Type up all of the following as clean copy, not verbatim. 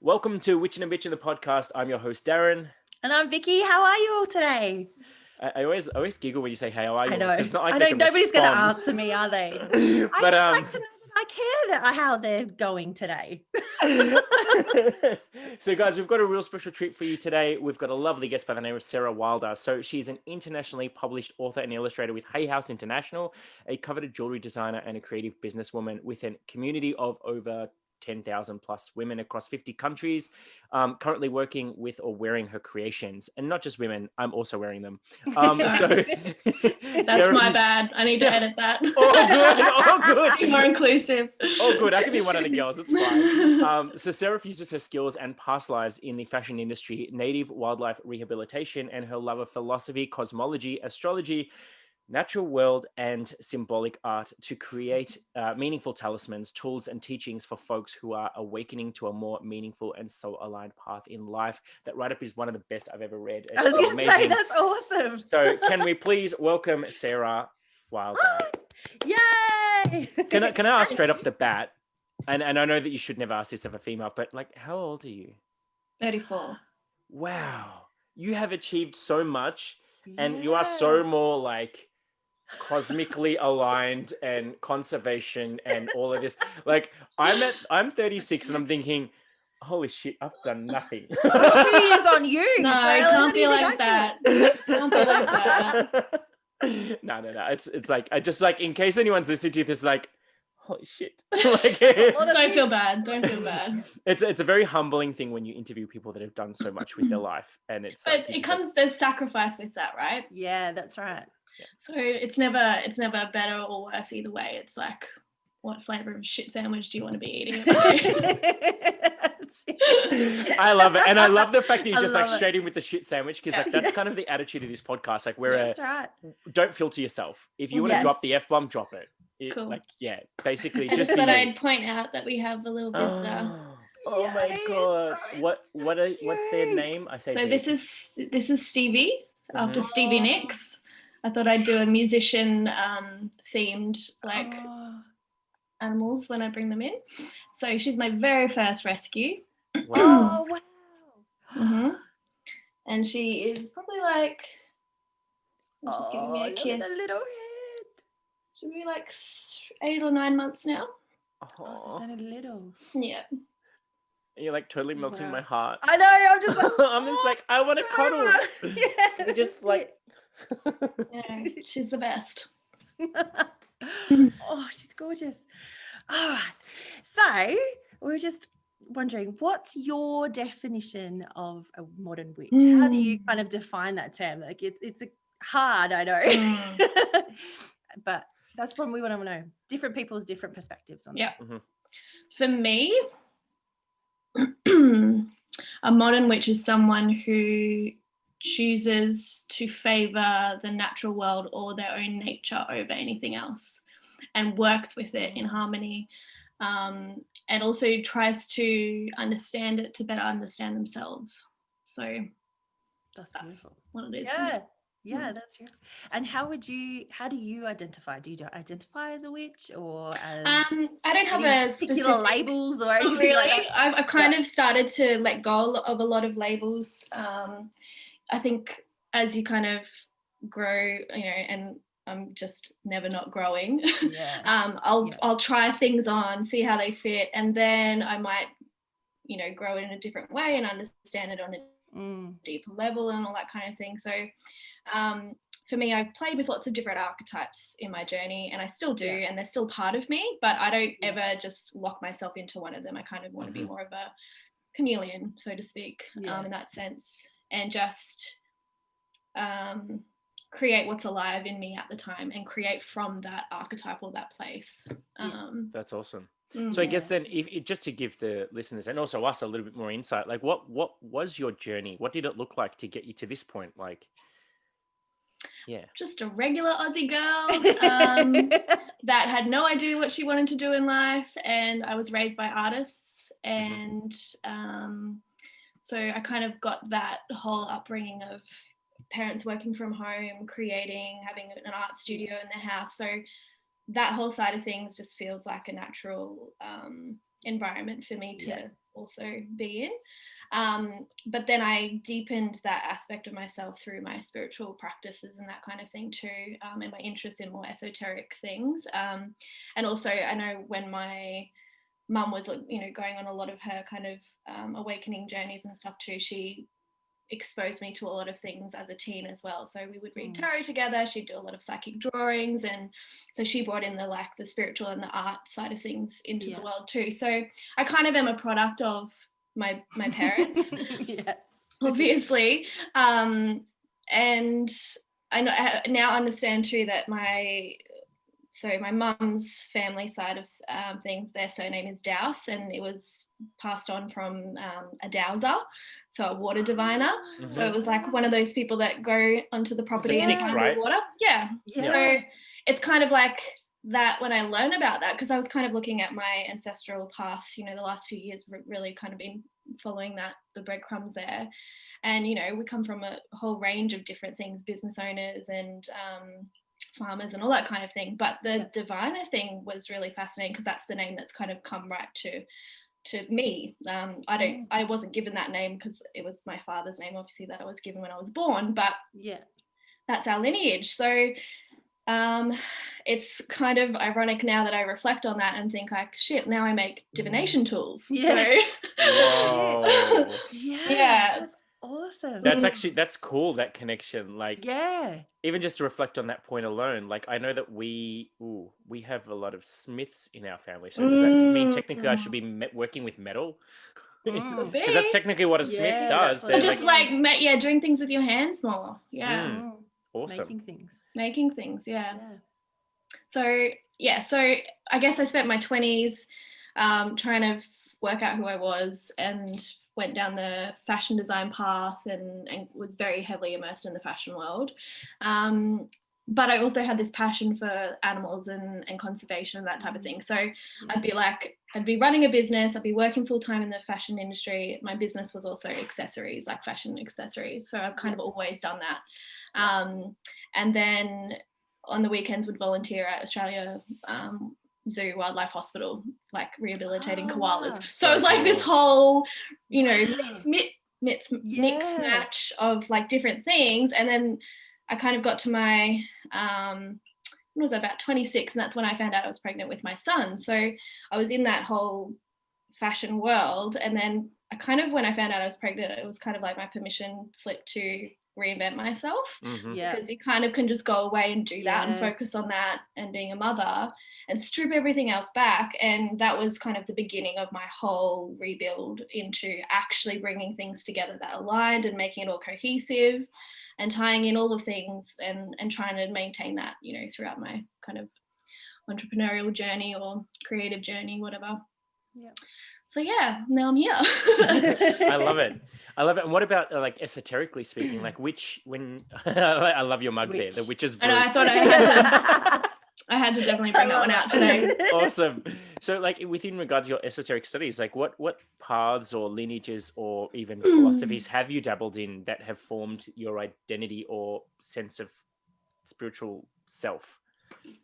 Welcome to Witchin and Bitchin, the podcast. I'm your host, Darren. And I'm Vicky. How are you all today? I always giggle when you say, "Hey, how are you?" I know. It's not like I they know can nobody's going to respond. answer me, are they? But I just like to know that I care how they're going today. So, guys, we've got a real special treat for you today. We've got a lovely guest by the name of Sarah Wilder. So, she's an internationally published author and illustrator with Hay House International, a coveted jewelry designer, and a creative businesswoman with a community of over 10,000 plus women across 50 countries, currently working with or wearing her creations. And not just women, I'm also wearing them. That's my bad. I need to edit that. Oh, good. Be more inclusive. Oh, good. I can be one of the girls. It's fine. So Sarah fuses her skills and past lives in the fashion industry, native wildlife rehabilitation, and her love of philosophy, cosmology, astrology, natural world, and symbolic art to create meaningful talismans, tools, and teachings for folks who are awakening to a more meaningful and soul-aligned path in life. That write-up is one of the best I've ever read. It's I was so going to say, that's awesome. So can we please welcome Sarah Wilder? Yay! Can I ask straight off the bat, and I know that you should never ask this of a female, but like, how old are you? 34. Wow. You have achieved so much, and you are so more like cosmically aligned and conservation and all of this. Like, I'm 36 and I'm thinking, holy shit, I've done nothing. Is on you. No, so it can't be like that. Can't be like that. No. It's like, I just, like, in case anyone's listening to this, like, holy shit. Like, don't feel bad. Don't feel bad. It's a very humbling thing when you interview people that have done so much with their life, and it's. But it comes. There's sacrifice with that, right? Yeah, that's right. Yeah. So it's never better or worse either way. It's like, what flavor of shit sandwich do you want to be eating? I love it, and I love the fact that you just like it. straight in with the shit sandwich, because like that's kind of the attitude of this podcast. Like, that's right. Don't filter yourself. If you want to drop the F-bomb, drop it. Cool. Like, yeah, basically. I just thought I'd point out that we have a little visitor. Oh my god! What's their name? I say. So this is Stevie, after Stevie Nicks. I thought I'd do a musician themed like animals when I bring them in. So she's my very first rescue. Wow. Oh wow. And she is probably like, just giving me a kiss. Look at the little head. She'll be like 8 or 9 months now. Oh, so only little. Yeah. You're like totally melting my heart. I know. I'm just like, I'm just like, I want to cuddle. Yeah, just like. Yeah, she's the best. Oh, she's gorgeous. All right. So we're just wondering, what's your definition of a modern witch? How do you kind of define that term? Like, it's hard, I know. But that's what we want to know. Different people's different perspectives on that. For me, a modern witch is someone who chooses to favor the natural world or their own nature over anything else and works with it in harmony, and also tries to understand it to better understand themselves. So that's what it is. Yeah, that's true. And how do you identify? Do you identify as a witch or as I don't have a particular labels or anything really? like that? I've kind of started to let go of a lot of labels. I think as you kind of grow, and I'm just never not growing. Yeah. I'll try things on, see how they fit, and then I might, grow in a different way and understand it on a deeper level and all that kind of thing. So for me, I've played with lots of different archetypes in my journey, and I still do, and they're still part of me, but I don't ever just lock myself into one of them. I kind of want to be more of a chameleon, so to speak, in that sense, and just create what's alive in me at the time and create from that archetype or that place. That's awesome. So I guess then, if just to give the listeners and also us a little bit more insight, like what was your journey? What did it look like to get you to this point? Like, just a regular Aussie girl that had no idea what she wanted to do in life, and I was raised by artists, and so I kind of got that whole upbringing of parents working from home, creating, having an art studio in their house. So that whole side of things just feels like a natural environment for me to Yeah. also be in. But then I deepened that aspect of myself through my spiritual practices and that kind of thing too, and my interest in more esoteric things. And also, I know when my mum was, you know, going on a lot of her kind of awakening journeys and stuff too, she exposed me to a lot of things as a teen as well. So we would read tarot together, she'd do a lot of psychic drawings, and so she brought in the spiritual and the art side of things into the world too. So I kind of am a product of my parents. Yeah. Obviously, and I now understand too that my mum's family side of things, their surname is Dowse, and it was passed on from a dowser, so a water diviner. So it was like one of those people that go onto the property and find the water. Yeah. So it's kind of like that when I learn about that, because I was kind of looking at my ancestral path, you know, the last few years, really kind of been following the breadcrumbs there. And, you know, we come from a whole range of different things, business owners and farmers and all that kind of thing. But the diviner thing was really fascinating, because that's the name that's kind of come right to me. I wasn't given that name because it was my father's name, obviously, that I was given when I was born, but that's our lineage. So it's kind of ironic now that I reflect on that and think like, shit, now I make divination tools. Yeah. So Whoa. Yeah. That's awesome. That's cool, that connection. Like, yeah. Even just to reflect on that point alone, like I know that we have a lot of smiths in our family. So does that mean technically I should be working with metal? Because that's technically what a smith does. They're just like doing things with your hands more. Yeah. Awesome. Making things. Yeah. So I guess I spent my 20s trying to work out who I was, and went down the fashion design path and was very heavily immersed in the fashion world. But I also had this passion for animals and conservation and that type of thing. So I'd be running a business, I'd be working full time in the fashion industry. My business was also accessories, like fashion accessories. So I've kind of always done that. And then on the weekends would volunteer at Australia Zoo Wildlife Hospital, like rehabilitating koalas. Wow. So it was like this whole, you know, mix match of like different things. And then I kind of got to my, when was I, about 26, and that's when I found out I was pregnant with my son. So I was in that whole fashion world. And then I kind of, when I found out I was pregnant, it was kind of like my permission slip to reinvent myself, because you kind of can just go away and do that and focus on that and being a mother and strip everything else back. And that was kind of the beginning of my whole rebuild into actually bringing things together that aligned and making it all cohesive and tying in all the things and trying to maintain that, you know, throughout my kind of entrepreneurial journey or creative journey, whatever. So now I'm here. I love it. And what about like esoterically speaking, like I love your mug there, the witch's brew. I thought I had to definitely bring that one out today. Awesome. So like within regard to your esoteric studies, like what paths or lineages or even philosophies have you dabbled in that have formed your identity or sense of spiritual self?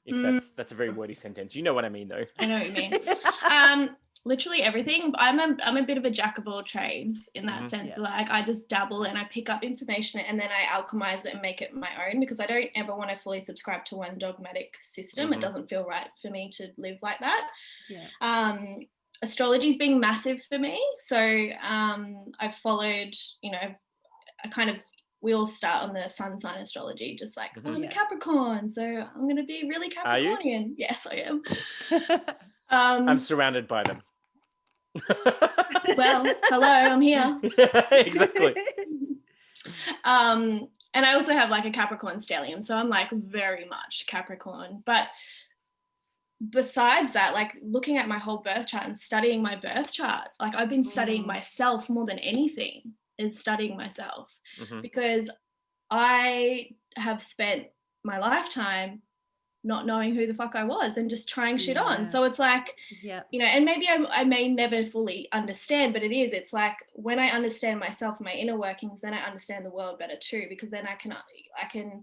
If that's a very wordy sentence. You know what I mean though. I know what you mean. Literally everything. I'm a bit of a jack of all trades in that sense. Like I just dabble and I pick up information and then I alchemize it and make it my own, because I don't ever want to fully subscribe to one dogmatic system. It doesn't feel right for me to live like that. Astrology's been massive for me. So I've followed, you know, we all start on the sun sign astrology, just like, I'm a Capricorn, so I'm going to be really Capricornian. Are you? Yes, I am. I'm surrounded by them. Well, hello, I'm here. Exactly. And I also have like a Capricorn stellium, so I'm like very much Capricorn. But besides that, like looking at my whole birth chart and studying my birth chart, like I've been studying myself more than anything, is studying myself, because I have spent my lifetime not knowing who the fuck I was and just trying shit on. So it's like, you know, and maybe I may never fully understand, but it's like when I understand myself, my inner workings, then I understand the world better too, because then I can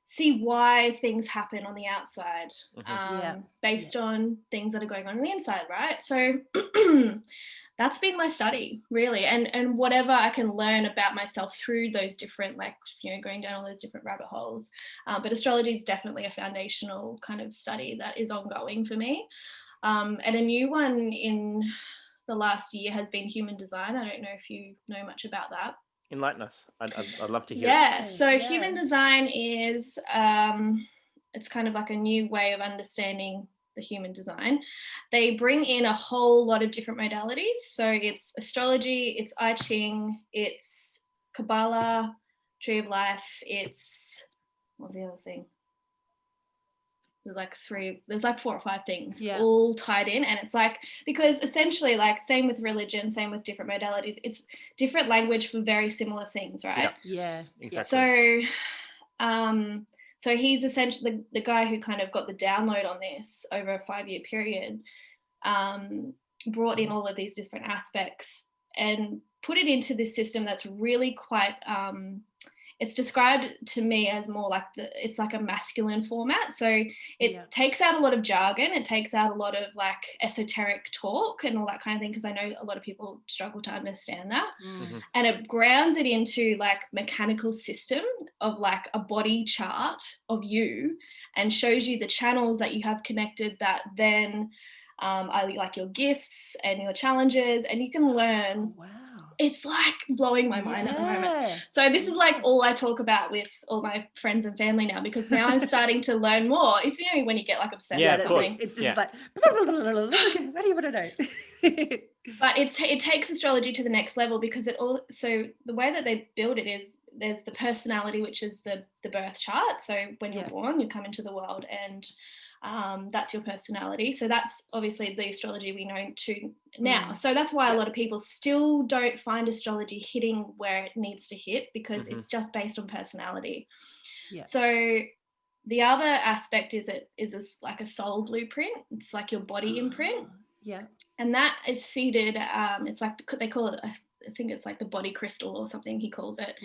see why things happen on the outside, Mhm. based on things that are going on the inside, right? So that's been my study, really, and whatever I can learn about myself through those different, like, going down all those different rabbit holes. But astrology is definitely a foundational kind of study that is ongoing for me. And a new one in the last year has been human design. I don't know if you know much about that. Enlighten us. I'd love to hear Yeah, it. so human design is it's kind of like a new way of understanding the human design. They bring in a whole lot of different modalities. So it's astrology, it's I Ching, it's Kabbalah, Tree of Life, it's, what's the other thing? There's like 4 or 5 things all tied in. And it's like, because essentially, like, same with religion, same with different modalities, it's different language for very similar things, right? Yeah, exactly. So he's essentially the guy who kind of got the download on this over a 5-year period, brought in all of these different aspects and put it into this system that's really quite, it's described to me as more like it's like a masculine format. So it takes out a lot of jargon. It takes out a lot of like esoteric talk and all that kind of thing, because I know a lot of people struggle to understand that. Mm-hmm. And it grounds it into like mechanical system of like a body chart of you, and shows you the channels that you have connected that then are like your gifts and your challenges, and you can learn. Wow. It's like blowing my mind at the moment. So this is like all I talk about with all my friends and family now, because now I'm starting to learn more. It's, when you get like obsessed with something. It's just like, what do you want to know? But it takes astrology to the next level, because so the way that they build it is there's the personality, which is the birth chart. So when you're born, you come into the world, and that's your personality. So that's obviously the astrology we know to now. So that's why a lot of people still don't find astrology hitting where it needs to hit, because it's just based on personality. So the other aspect is like a soul blueprint. It's like your body imprint. And that is seated, it's like, they call it, I think it's like the body crystal or something he calls it.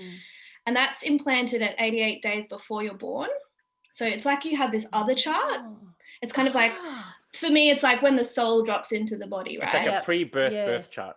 And that's implanted at 88 days before you're born. So it's like you have this other chart. It's kind of like, for me, it's like when the soul drops into the body, right? It's like a pre-birth birth chart.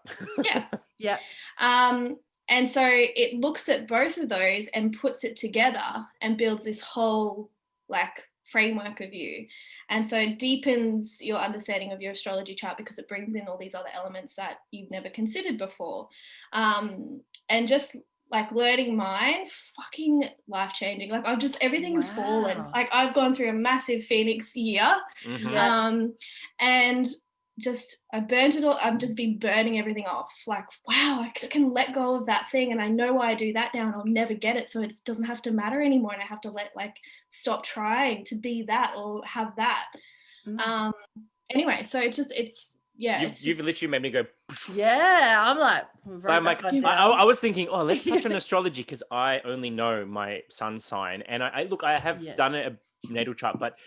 And so it looks at both of those and puts it together and builds this whole like framework of you. And so it deepens your understanding of your astrology chart, because it brings in all these other elements that you've never considered before. And just like learning mine, fucking life-changing. Like everything's fallen. Like I've gone through a massive Phoenix year. And just I burnt it all. I've just been burning everything off. Like, wow, I can let go of that thing, and I know why I do that now, and I'll never get it. So it doesn't have to matter anymore, and I have to stop trying to be that or have that. Anyway, so you've literally made me go. I'm like, I was thinking, let's touch on astrology, because I only know my sun sign, and I have done a natal chart, but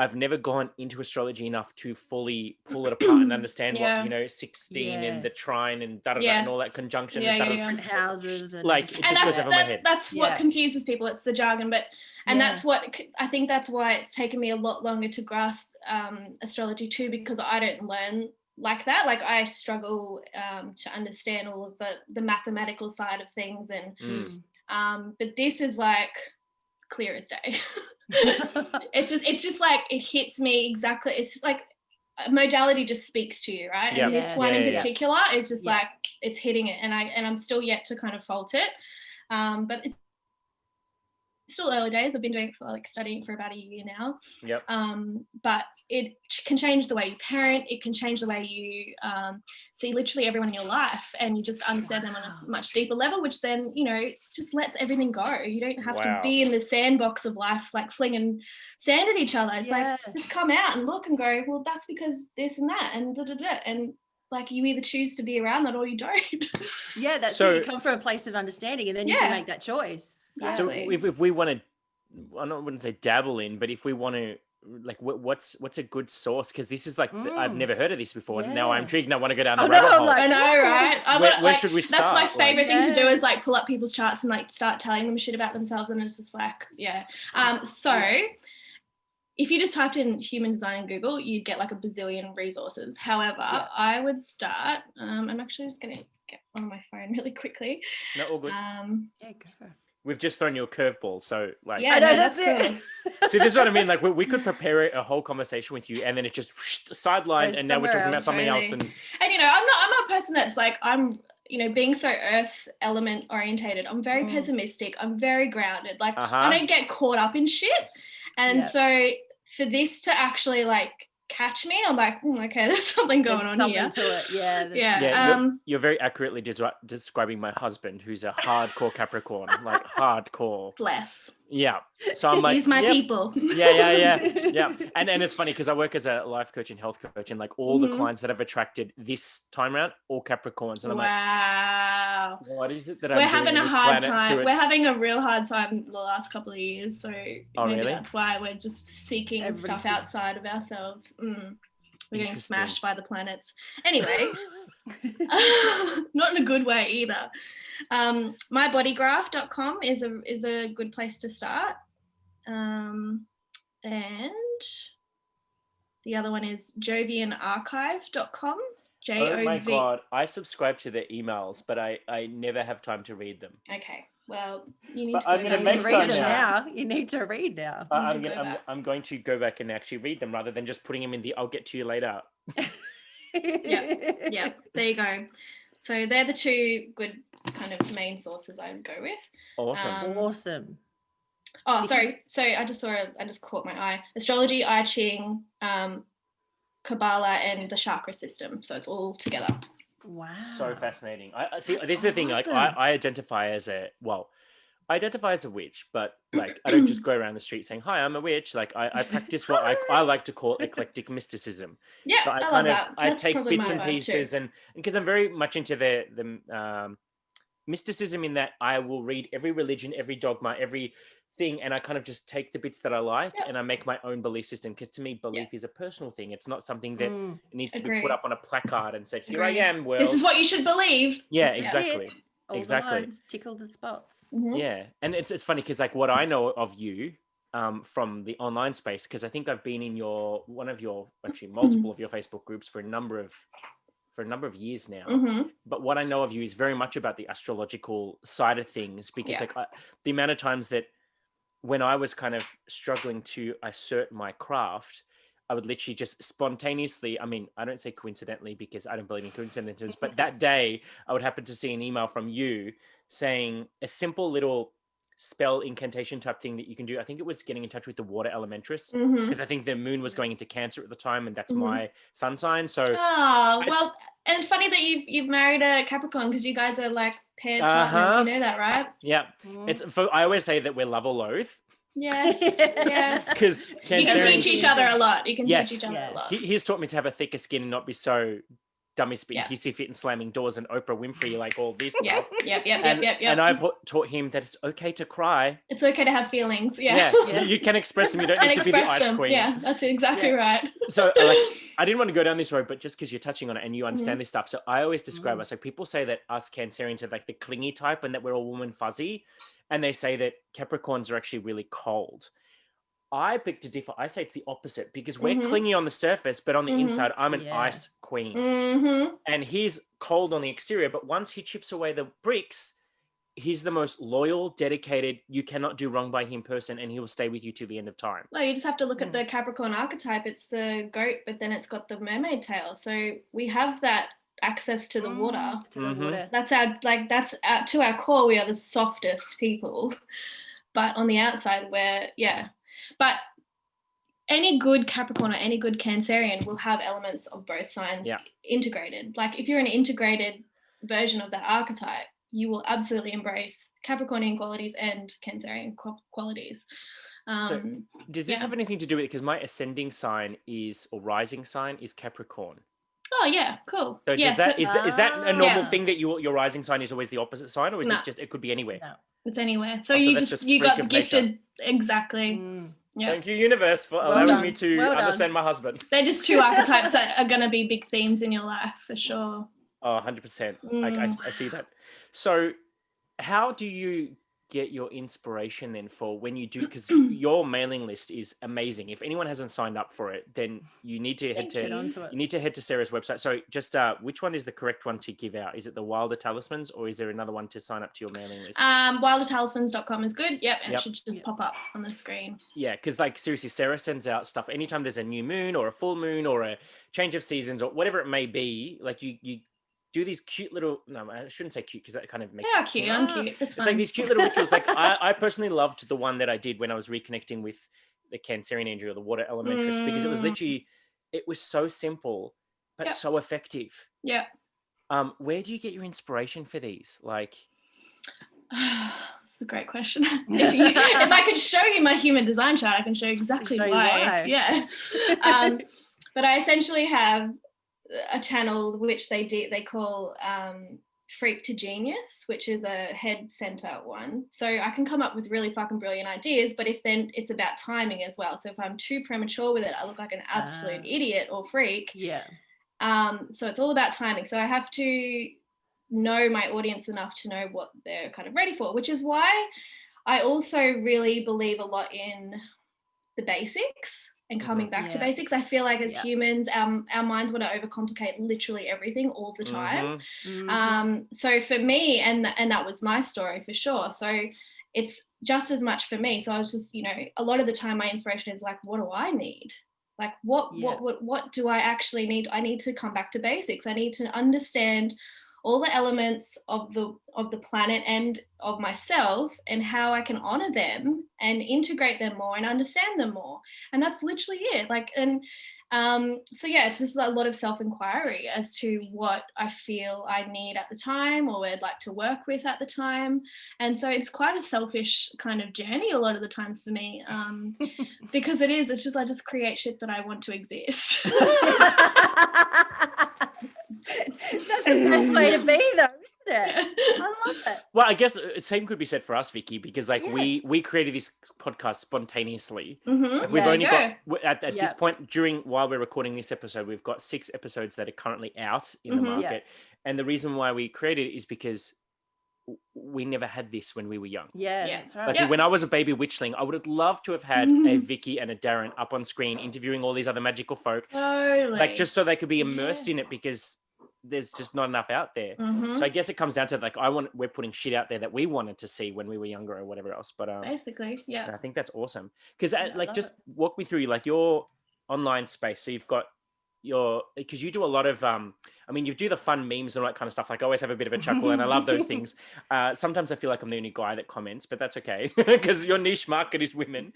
I've never gone into astrology enough to fully pull it apart and understand what 16 and the trine and and all that conjunction and different houses and like it just goes over my head. That's what confuses people. It's the jargon, that's what I think. That's why it's taken me a lot longer to grasp astrology too, because I don't learn like that. Like I struggle to understand all of the mathematical side of things, and but this is like clear as day. it's just like it hits me exactly. It's just like modality just speaks to you, right? And this one in particular is just like it's hitting it, and I'm still yet to kind of fault it, but it's still early days. I've been doing it for studying for about a year now. But it can change the way you parent. It can change the way you see literally everyone in your life, and you just understand them on a much deeper level, which then just lets everything go. You don't have to be in the sandbox of life like flinging sand at each other. It's like just come out and look and go, well, that's because this and that and and like you either choose to be around that or you don't. That's so, it. You come from a place of understanding, and then you can make that choice. So if we want to, I wouldn't say dabble in, but if we want to like what's a good source? Because this is like I've never heard of this before. Yeah. Now I'm intrigued and I want to go down I the know, rabbit I'm hole. like, I know, right? I Where want like should we that's my start? favorite Like- thing to do Yeah. is like pull up people's charts and like start telling them shit about themselves, and it's just like, yeah. So if you just typed in human design in Google, you'd get like a bazillion resources. However, I would start. I'm actually just gonna get on my phone really quickly. No, all good. Yeah, go. We've just thrown you a curveball, so like. Yeah, I know, no, that's that's it. cool. See, this is what I mean. Like we could prepare a whole conversation with you, and then it just sidelined, Goes and now we're talking somewhere about else, something else. really. And And you know, I'm not a person that's like being so earth element orientated. I'm very pessimistic. I'm very grounded. Like I don't get caught up in shit. And so for this to actually like catch me, I'm like, okay, there's something going There's on here. something to it. Yeah. there's Yeah. something. you're very accurately describing my husband, who's a hardcore Capricorn, like hardcore. Bless. Yeah. So I'm like, He's my yep. people. Yeah. And it's funny because I work as a life coach and health coach, and like all the clients that I've attracted this time around, all Capricorns, and I'm wow. like, what is it that We're I'm having doing a in this hard planet time. to We're having a real hard time the last couple of years. So maybe really? that's why we're just seeking Everybody's stuff outside of ourselves. We're getting Interesting. smashed by the planets. Anyway, not in a good way either. Mybodygraph.com is a good place to start. And the other one is jovianarchive.com. Oh my God, I subscribe to their emails, but I never have time to read them. Okay, well, you need But to I'm go gonna back You make need to and read time them now. now. You need to read now. I'm going to go back and actually read them rather than just putting them in the I'll get to you later. Yeah, there you go. So they're the two good kind of main sources I would go with. Awesome. Awesome. Oh, sorry. So I just caught my eye. Astrology, I Ching, Kabbalah, and the chakra system. So it's all together. Wow. So fascinating. I see. That's This is the thing. Like awesome. I identify as a witch, but like I don't just go around the street saying hi, I'm a witch. Like I practice what I like to call eclectic mysticism. Yeah, So I love that. I That's take probably bits my and vibe pieces, too. and because I'm very much into the mysticism in that I will read every religion, every dogma, every thing, and I kind of just take the bits that I like and I make my own belief system, because to me belief is a personal thing. It's not something that needs to be put up on a placard and said, here I am, world. This is what you should believe. Yeah, This is exactly. it. All Exactly. the lines tickle the spots. Yeah, and it's funny because like what I know of you from the online space, because I think I've been in one of your multiple of your Facebook groups for a number of years now. But what I know of you is very much about the astrological side of things, because like the amount of times that when I was kind of struggling to assert my craft, I would literally just spontaneously, I mean, I don't say coincidentally because I don't believe in coincidences, but that day I would happen to see an email from you saying a simple little spell incantation type thing that you can do. I think it was getting in touch with the water elementress, because I think the moon was going into Cancer at the time, and that's my sun sign. So well, and it's funny that you've married a Capricorn, because you guys are like paired partners. You know that, right? Yeah. I always say that we're love or loathe. Yes. Yes. Because you can teach each other a lot. You can teach each other a lot. He's taught me to have a thicker skin and not be so dummy spitting hissy fit and slamming doors and Oprah Winfrey, like all this stuff. Yep. And I've taught him that it's okay to cry. It's okay to have feelings. You can express them. You don't need to be the ice queen. Yeah, that's exactly right. So I didn't want to go down this road, but just because you're touching on it and you understand this stuff. So I always describe us, like people say that us Cancerians are like the clingy type and that we're all warm and fuzzy. And they say that Capricorns are actually really cold. I pick to differ. I say it's the opposite, because we're clingy on the surface, but on the inside, I'm an ice queen. And he's cold on the exterior, but once he chips away the bricks, he's the most loyal, dedicated, you cannot do wrong by him person, and he will stay with you to the end of time. Well, you just have to look at the Capricorn archetype. It's the goat, but then it's got the mermaid tail. So we have that access to the water. That's to our core, we are the softest people. But on the outside, but any good Capricorn or any good Cancerian will have elements of both signs integrated. Like if you're an integrated version of that archetype, you will absolutely embrace Capricornian qualities and Cancerian qualities. So does this have anything to do with it? Because my ascending sign or rising sign is Capricorn. Oh yeah, cool. So is that a normal thing that your rising sign is always the opposite sign, or is it just, it could be anywhere? No. It's anywhere. So you got gifted nature. exactly. Yeah. Thank you, universe, for Well allowing done. me to Well done. understand my husband. They're just two archetypes that are going to be big themes in your life for sure. Oh, 100%. I see that. So how do you get your inspiration then for when you do, because your mailing list is amazing. If anyone hasn't signed up for it, then you need to head Get onto it. you need to head to Sarah's website. So just which one is the correct one to give out? Is it the Wilder Talismans, or is there another one to sign up to your mailing list? Wildertalismans.com is good. Yep, and Yep. it should just pop up on the screen. Yeah, because like seriously, Sarah sends out stuff anytime there's a new moon or a full moon or a change of seasons or whatever it may be. Like you do these cute little, no, I shouldn't say cute because that kind of makes They it are cute. seem, I'm cute. It's it's fine. like these cute little rituals. Like I personally loved the one that I did when I was reconnecting with the Cancerian energy or the water elementress, because it was literally, it was so simple but so effective. Yeah. Where do you get your inspiration for these? Like, that's a great question. If I could show you my human design chart, I can show you exactly why. Yeah. But I essentially have a channel which they call Freak to Genius, which is a head center one. So I can come up with really fucking brilliant ideas, but if then it's about timing as well. So if I'm too premature with it, I look like an absolute idiot or freak. Yeah. So it's all about timing. So I have to know my audience enough to know what they're kind of ready for, which is why I also really believe a lot in the basics and coming back to basics. I feel like as humans, our minds want to overcomplicate literally everything all the time. So for me, and that was my story for sure. So it's just as much for me. So I was just, a lot of the time my inspiration is like, what do I need? Like what do I actually need? I need to come back to basics. I need to understand all the elements of the planet and of myself and how I can honor them and integrate them more and understand them more. And that's literally it. It's just a lot of self-inquiry as to what I feel I need at the time or I'd like to work with at the time. And so it's quite a selfish kind of journey a lot of the times for me, because it's just I just create shit that I want to exist. That's the best way to be, though, isn't it? I love it. well, I guess the same could be said for us, Vicky, because we created this podcast spontaneously. Like we've only got at this point while we're recording this episode, we've got 6 episodes that are currently out in the market, and the reason why we created it is because we never had this when we were young. That's right. Like when I was a baby witchling, I would have loved to have had a Vicky and a Darren up on screen interviewing all these other magical folk, like just so they could be immersed in it, because there's just not enough out there. So I guess it comes down to like we're putting shit out there that we wanted to see when we were younger or whatever else. But basically, I think that's awesome, because just walk me through like your online space. So you've got because you do a lot of you do the fun memes and all that kind of stuff. Like I always have a bit of a chuckle and I love those things. Sometimes I feel like I'm the only guy that comments, but that's okay because your niche market is women.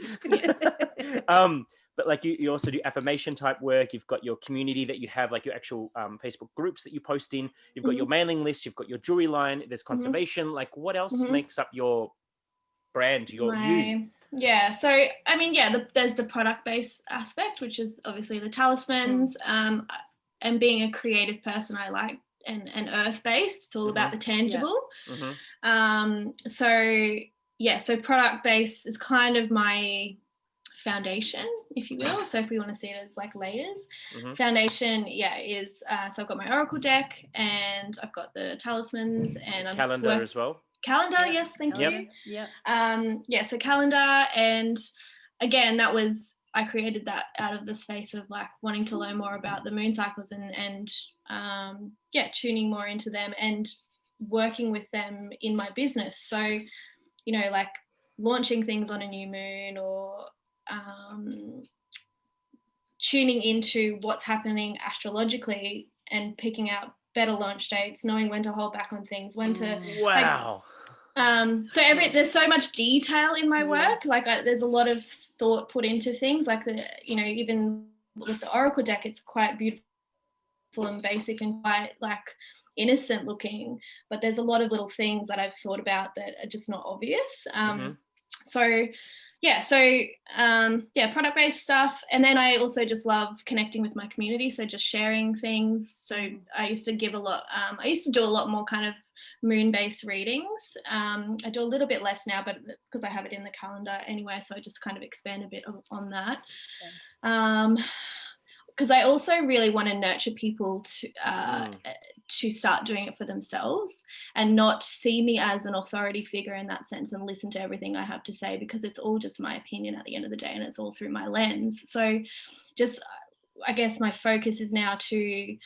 But like you also do affirmation type work. You've got your community that you have, like your actual Facebook groups that you post in. You've got your mailing list. You've got your jewelry line. There's conservation. Like what else makes up your brand? You? Yeah. So there's the product-based aspect, which is obviously the talismans. And being a creative person, I like and earth-based. It's all about the tangible. So product-based is kind of my foundation, if you will. So if we want to see it as like layers, foundation is so I've got my oracle deck and I've got the talismans and I'm calendar as well. Calendar, yes, thank you. So calendar, and again that was I created that out of the space of like wanting to learn more about the moon cycles and tuning more into them and working with them in my business. So like launching things on a new moon or tuning into what's happening astrologically and picking out better launch dates, knowing when to hold back on things, when to there's so much detail in my work. Like there's a lot of thought put into things, like even with the oracle deck, it's quite beautiful and basic and quite like innocent looking, but there's a lot of little things that I've thought about that are just not obvious. So product-based stuff. And then I also just love connecting with my community, so just sharing things. So I used to give a lot, I used to do a lot more kind of moon-based readings. I do a little bit less now, but because I have it in the calendar anyway, so I just kind of expand a bit on that. Because I also really want to nurture people to start doing it for themselves and not see me as an authority figure in that sense and listen to everything I have to say, because it's all just my opinion at the end of the day and it's all through my lens. So just, I guess my focus is now to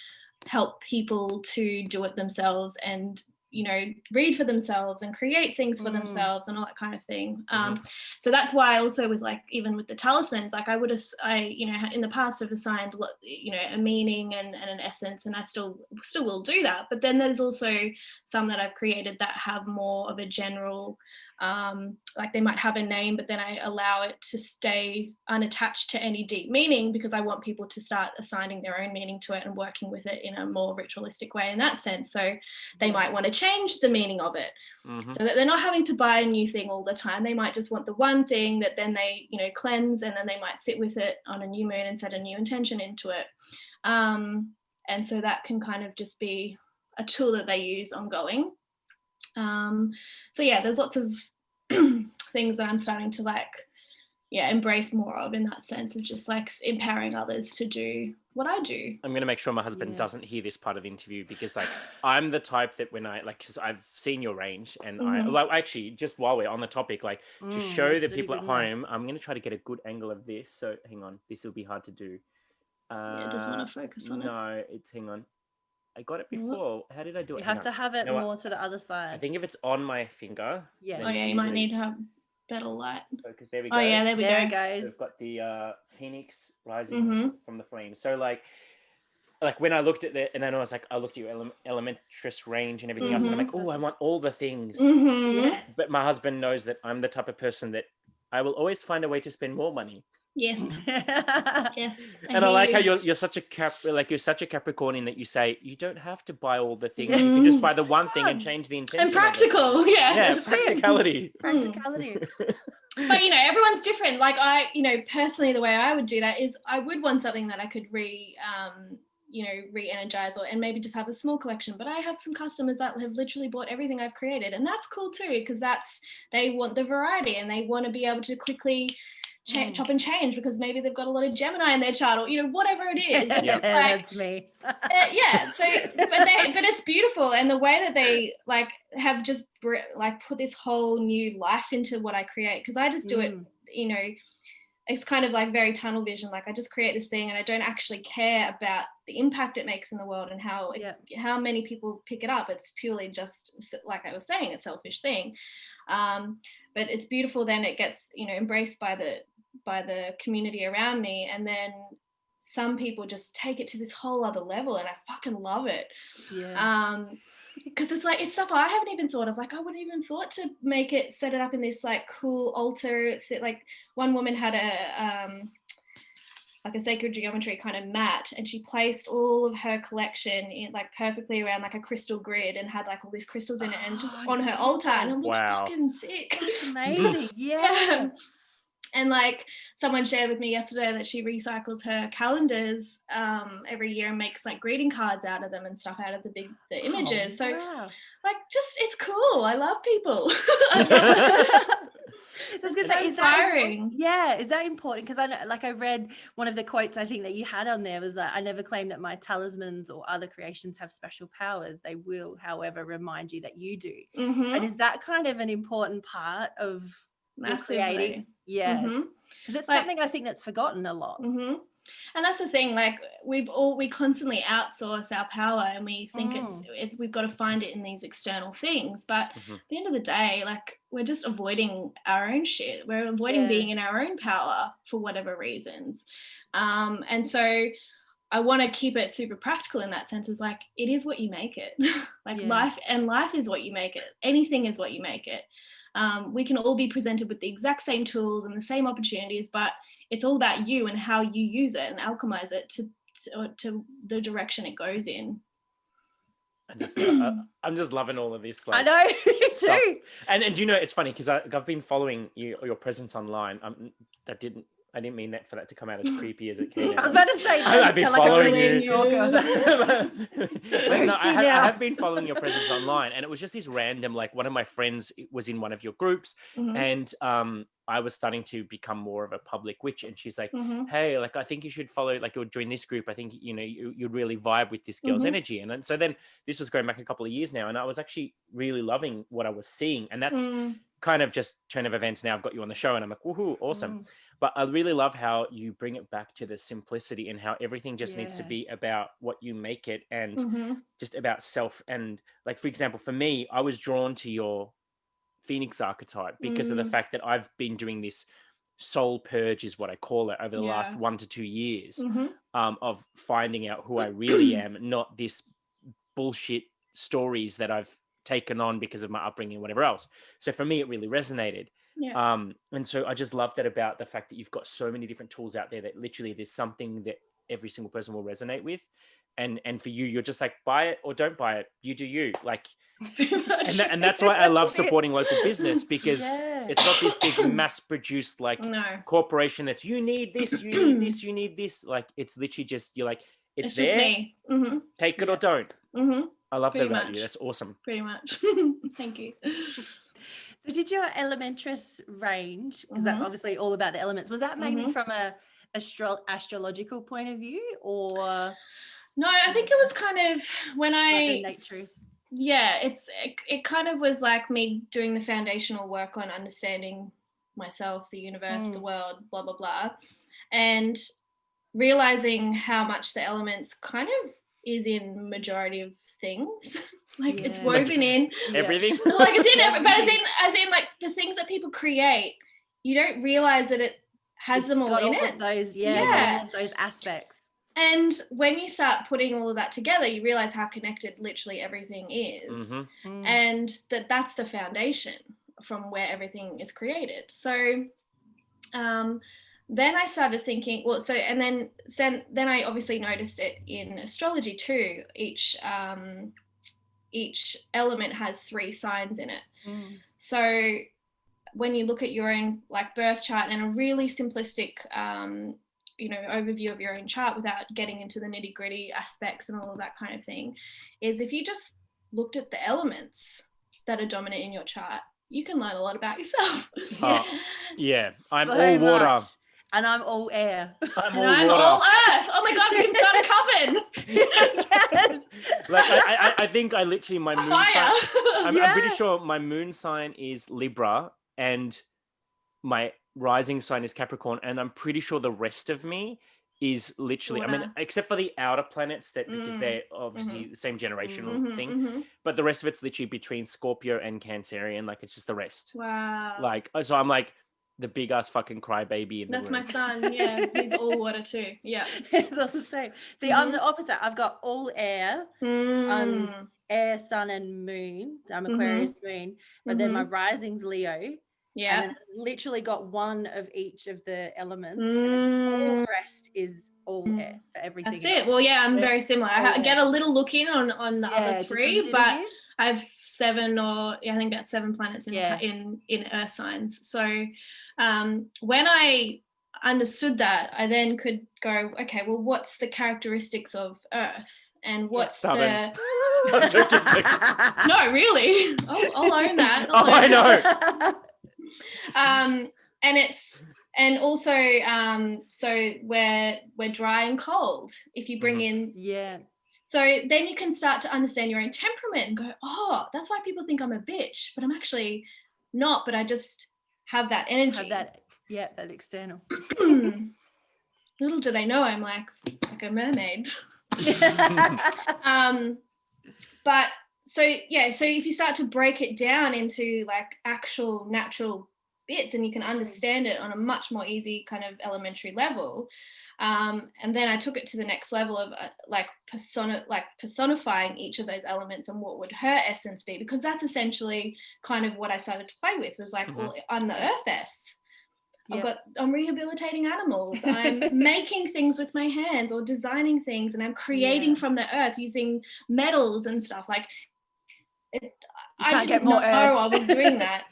help people to do it themselves and, you know, read for themselves and create things for themselves and all that kind of thing. So that's why also with like, even with the talismans, like you know, in the past have assigned, you know, a meaning and an essence, and I still will do that. But then there's also some that I've created that have more of a general, like they might have a name, but then I allow it to stay unattached to any deep meaning, because I want people to start assigning their own meaning to it and working with it in a more ritualistic way in that sense. So they might want to change the meaning of it, so that they're not having to buy a new thing all the time. They might just want the one thing that then they, you know, cleanse, and then they might sit with it on a new moon and set a new intention into it. And so that can kind of just be a tool that they use ongoing. So yeah, there's lots of things that I'm starting to like, embrace more of in that sense of just like empowering others to do what I do. I'm going to make sure my husband doesn't hear this part of the interview, because like I'm the type that when I like, because I've seen your range, and I like, actually, just while we're on the topic, like to show the people at home, I'm going to try to get a good angle of this. So hang on, this will be hard to do. It doesn't want to focus on it. No, it's, hang on. I got it before. How did I do it? You have to have it more to the other side. I think if it's on my finger. Yeah. Oh yeah, you might need to have better light. Because there we go. Oh yeah, there we go. There it goes. So we've got the phoenix rising from the flame. So like when I looked at it, and then I was like, I looked at your elementress range and everything else, and I'm like, oh, I want all the things. Yeah. But my husband knows that I'm the type of person that I will always find a way to spend more money. Yes. Yes. And I like how you're such a such a Capricorn in that you say you don't have to buy all the things. You can just buy the one thing and change the intention. And practical, yeah, practicality. Practicality. But you know, everyone's different. Like I, you know, personally, the way I would do that is I would want something that I could re-energize and maybe just have a small collection. But I have some customers that have literally bought everything I've created, and that's cool too, because they want the variety and they want to be able to quickly chop and change, because maybe they've got a lot of Gemini in their chart, or you know, whatever it is. Yeah, that's me. So but it's beautiful, and the way that they like have just like put this whole new life into what I create, because I just do it, you know, it's kind of like very tunnel vision. Like I just create this thing and I don't actually care about the impact it makes in the world and how many people pick it up. It's purely just, like I was saying, a selfish thing. But it's beautiful. Then it gets, you know, embraced by the community around me. And then some people just take it to this whole other level, and I fucking love it. Yeah. Because it's like, it's stuff I haven't even thought of. Like I wouldn't even thought to set it up in this like cool altar. Like one woman had like a sacred geometry kind of mat, and she placed all of her collection in like perfectly around like a crystal grid, and had like all these crystals in it, and just on her altar. And I'm like, fucking sick. That's amazing. Yeah. And like someone shared with me yesterday that she recycles her calendars every year and makes like greeting cards out of them and stuff out of the images. So like, just, it's cool. I love people. It's so inspiring. Is that important? Because I read one of the quotes I think that you had on there was that I never claim that my talismans or other creations have special powers. They will, however, remind you that you do. And is that kind of an important part of creating? Yeah, because it's like, something I think that's forgotten a lot. And that's the thing, like we constantly outsource our power, and we think it's we've got to find it in these external things, but at the end of the day, like we're just avoiding our own shit. We're avoiding being in our own power for whatever reasons. And so I want to keep it super practical in that sense. Is like, it is what you make it. Like life is what you make it. Anything is what you make it. We can all be presented with the exact same tools and the same opportunities, but it's all about you and how you use it and alchemize it to the direction it goes in. I'm just loving all of this. I Like, know, me stuff. too. And you know, it's funny because I've been following your presence online. I didn't mean that for that to come out as creepy as it came out. I was about to say, I've been following you. stalker. But no, she I now? have been following your presence online, and it was just this random, like, one of my friends was in one of your groups, and I was starting to become more of a public witch, and she's like, hey, like, I think you should follow, like, you'll join this group. I think, you know, you'd really vibe with this girl's energy. And then, so then this was going back a couple of years now, and I was actually really loving what I was seeing. And that's kind of just turn of events. Now I've got you on the show, and I'm like, woohoo, awesome. But I really love how you bring it back to the simplicity and how everything just needs to be about what you make it, and just about self. And like, for example, for me, I was drawn to your Phoenix archetype because of the fact that I've been doing this soul purge, is what I call it, over the last 1 to 2 years, of finding out who I really am, not this bullshit stories that I've taken on because of my upbringing and whatever else. So for me, it really resonated. And so I just love that about the fact that you've got so many different tools out there that literally there's something that every single person will resonate with. And for you, you're just like, buy it or don't buy it. You do you. Like, and that's why I love supporting local business, because it's not this big mass-produced like corporation that's you need this, you need this, you need this. Like, it's literally just, you're like, it's there. Just me. Take it or don't. I love Pretty that about much. you. That's awesome. Pretty much. Thank you. So did your elementress range, because that's obviously all about the elements, was that mainly from a astrological point of view, or? No, I think it was kind of when it kind of was like me doing the foundational work on understanding myself, the universe, the world, blah, blah, blah. And realizing how much the elements kind of is in majority of things. Like it's woven in everything. Like it's in, but as in like the things that people create, you don't realize that it has them all in it. Of those, all of those aspects. And when you start putting all of that together, you realize how connected literally everything is, and that's the foundation from where everything is created. So then I started thinking, then I obviously noticed it in astrology too. Each element has 3 signs in it. So when you look at your own like birth chart and a really simplistic overview of your own chart without getting into the nitty-gritty aspects and all of that kind of thing, is if you just looked at the elements that are dominant in your chart, you can learn a lot about yourself. I'm all water. Much. And I'm all air. I'm all earth. Oh my God, we can start a coven. Like I think I literally, my moon sign, I'm pretty sure my moon sign is Libra and my rising sign is Capricorn, and I'm pretty sure the rest of me is literally, I mean, except for the outer planets, that because they're obviously the same generational thing, but the rest of it's literally between Scorpio and Cancerian. Like, it's just the rest. Wow. Like, so I'm like the big ass fucking crybaby in the That's room. my son. Yeah, he's all water too. Yeah, it's all the same. See, I'm the opposite. I've got all air. Air, sun, and moon. I'm Aquarius moon, but then my rising's Leo. Yeah, and then I literally got one of each of the elements, and all the rest is all air for everything. That's it. Well, yeah, I'm very similar. I get a little look in on the other 3, but I have 7 I think about 7 planets in earth signs. So when I understood that, I then could go, okay, well, what's the characteristics of earth, and what's the I'm joking. No, really, I'll own that. I know. And also so we're dry and cold if you bring in so then you can start to understand your own temperament and go, oh, that's why people think I'm a bitch, but I'm actually not, but I just have that energy, that external. Little do they know I'm like a mermaid. But so if you start to break it down into like actual natural bits, and you can understand it on a much more easy kind of elementary level, and then I took it to the next level of personifying each of those elements and what would her essence be, because that's essentially kind of what I started to play with, was like, well, I'm the earth I'm rehabilitating animals. I'm making things with my hands or designing things, and I'm creating from the earth using metals and stuff. Like I didn't know I was doing that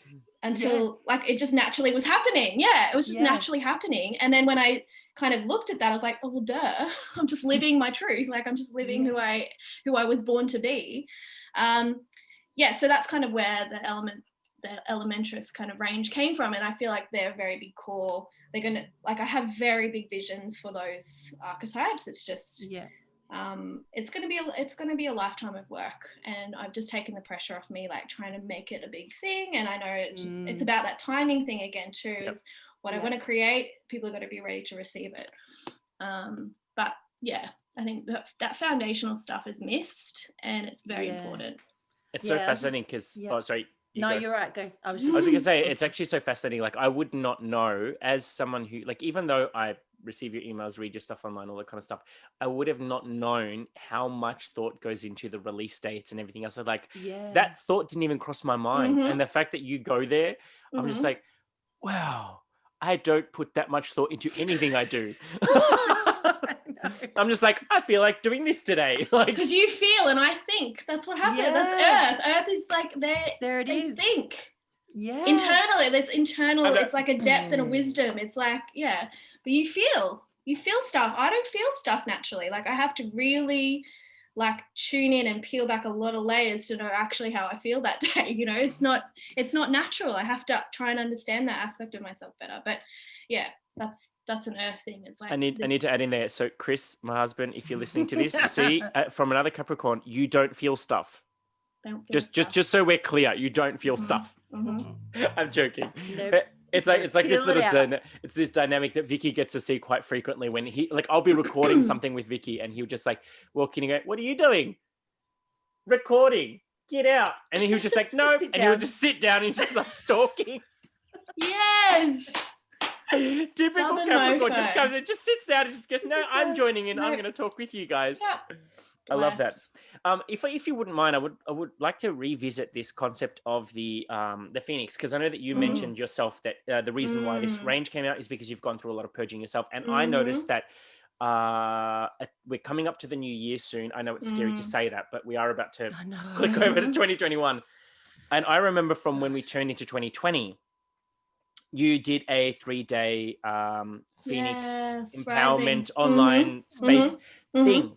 until like it just naturally was happening. Yeah, it was just naturally happening. And then when I kind of looked at that, I was like, oh well, duh, I'm just living my truth. Like I'm just living who I was born to be. So that's kind of where the elementrous kind of range came from, and I feel like they're a very big core. They're gonna, like, I have very big visions for those archetypes. It's just it's gonna be a lifetime of work, and I've just taken the pressure off me, like trying to make it a big thing. And I know it's about that timing thing again too. Is what I want to create, people are going to be ready to receive it. But yeah, I think that foundational stuff is missed, and it's very important. It's so fascinating because you're right, go. I was gonna say, it's actually so fascinating. Like I would not know, as someone who, like, even though I receive your emails, read your stuff online, all that kind of stuff, I would have not known how much thought goes into the release dates and everything else. So like that thought didn't even cross my mind. And the fact that you go there, I'm just like, wow, I don't put that much thought into anything I do. I'm just like, I feel like doing this today. Like, because you feel and I think. That's what happens. That's Earth. Earth is like they think. Yeah. Internally, there's internal. It's like a depth and a wisdom. It's like, but you feel stuff. I don't feel stuff naturally. Like I have to really like tune in and peel back a lot of layers to know actually how I feel that day. You know, it's not natural. I have to try and understand that aspect of myself better. But yeah, that's an earth thing. It's like I need to add in there. So Chris, my husband, if you're listening to this, see, from another Capricorn, you don't feel stuff. Just so we're clear, you don't feel stuff. I'm joking. Nope. It's like this little it's this dynamic that Vicky gets to see quite frequently when he, like, I'll be recording something with Vicky and he'll just like walk in and go, "What are you doing?" "Recording. Get out." And then he'll just like, "No," and he'll just sit down and just starts talking. Yes. Typical Capricorn just comes and just sits down and just goes, "No, I'm joining in. I'm going to talk with you guys." Yep. I love that. If you wouldn't mind, I would like to revisit this concept of the Phoenix, because I know that you mentioned yourself that the reason why this range came out is because you've gone through a lot of purging yourself, and I noticed that we're coming up to the new year soon. I know it's scary to say that, but we are about to click over to 2021, and I remember from when we turned into 2020. You did a 3-day Phoenix empowerment online space thing.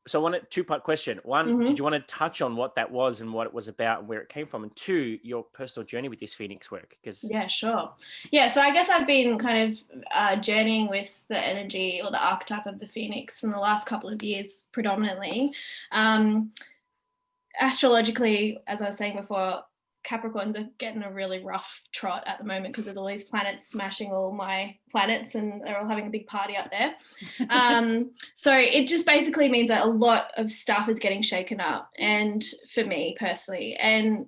So I want a 2-part question. One, did you want to touch on what that was and what it was about and where it came from? And 2, your personal journey with this Phoenix work. Yeah, sure. Yeah, so I guess I've been kind of journeying with the energy or the archetype of the Phoenix in the last couple of years predominantly. Astrologically, as I was saying before, Capricorns are getting a really rough trot at the moment because there's all these planets smashing all my planets and they're all having a big party up there. So it just basically means that a lot of stuff is getting shaken up, and for me personally. And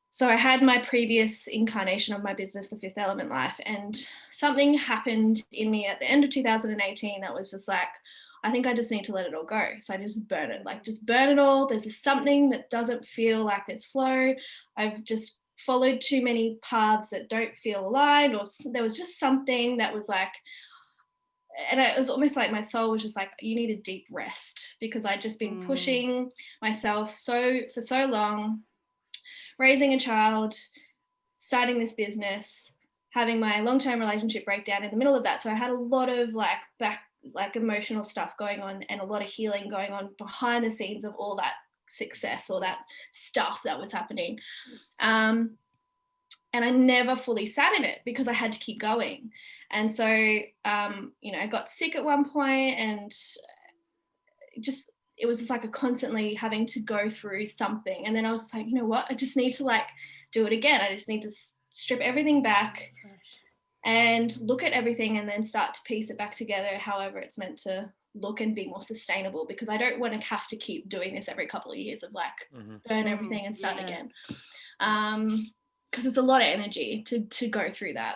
so I had my previous incarnation of my business, the Fifth Element Life, and something happened in me at the end of 2018 that was just like, I think I just need to let it all go. So I just burn it all. There's just something that doesn't feel like there's flow. I've just followed too many paths that don't feel aligned, or there was just something that was like, and it was almost like my soul was just like, you need a deep rest, because I'd just been pushing myself for so long, raising a child, starting this business, having my long-term relationship breakdown in the middle of that. So I had a lot of like emotional stuff going on and a lot of healing going on behind the scenes of all that success or that stuff that was happening. And I never fully sat in it because I had to keep going. And so, I got sick at one point, and it was just like a constantly having to go through something. And then I was just like, you know what? I just need to like do it again. I just need to strip everything back and look at everything and then start to piece it back together however it's meant to look and be more sustainable, because I don't want to have to keep doing this every couple of years of like burn everything and start again, because it's a lot of energy to go through that.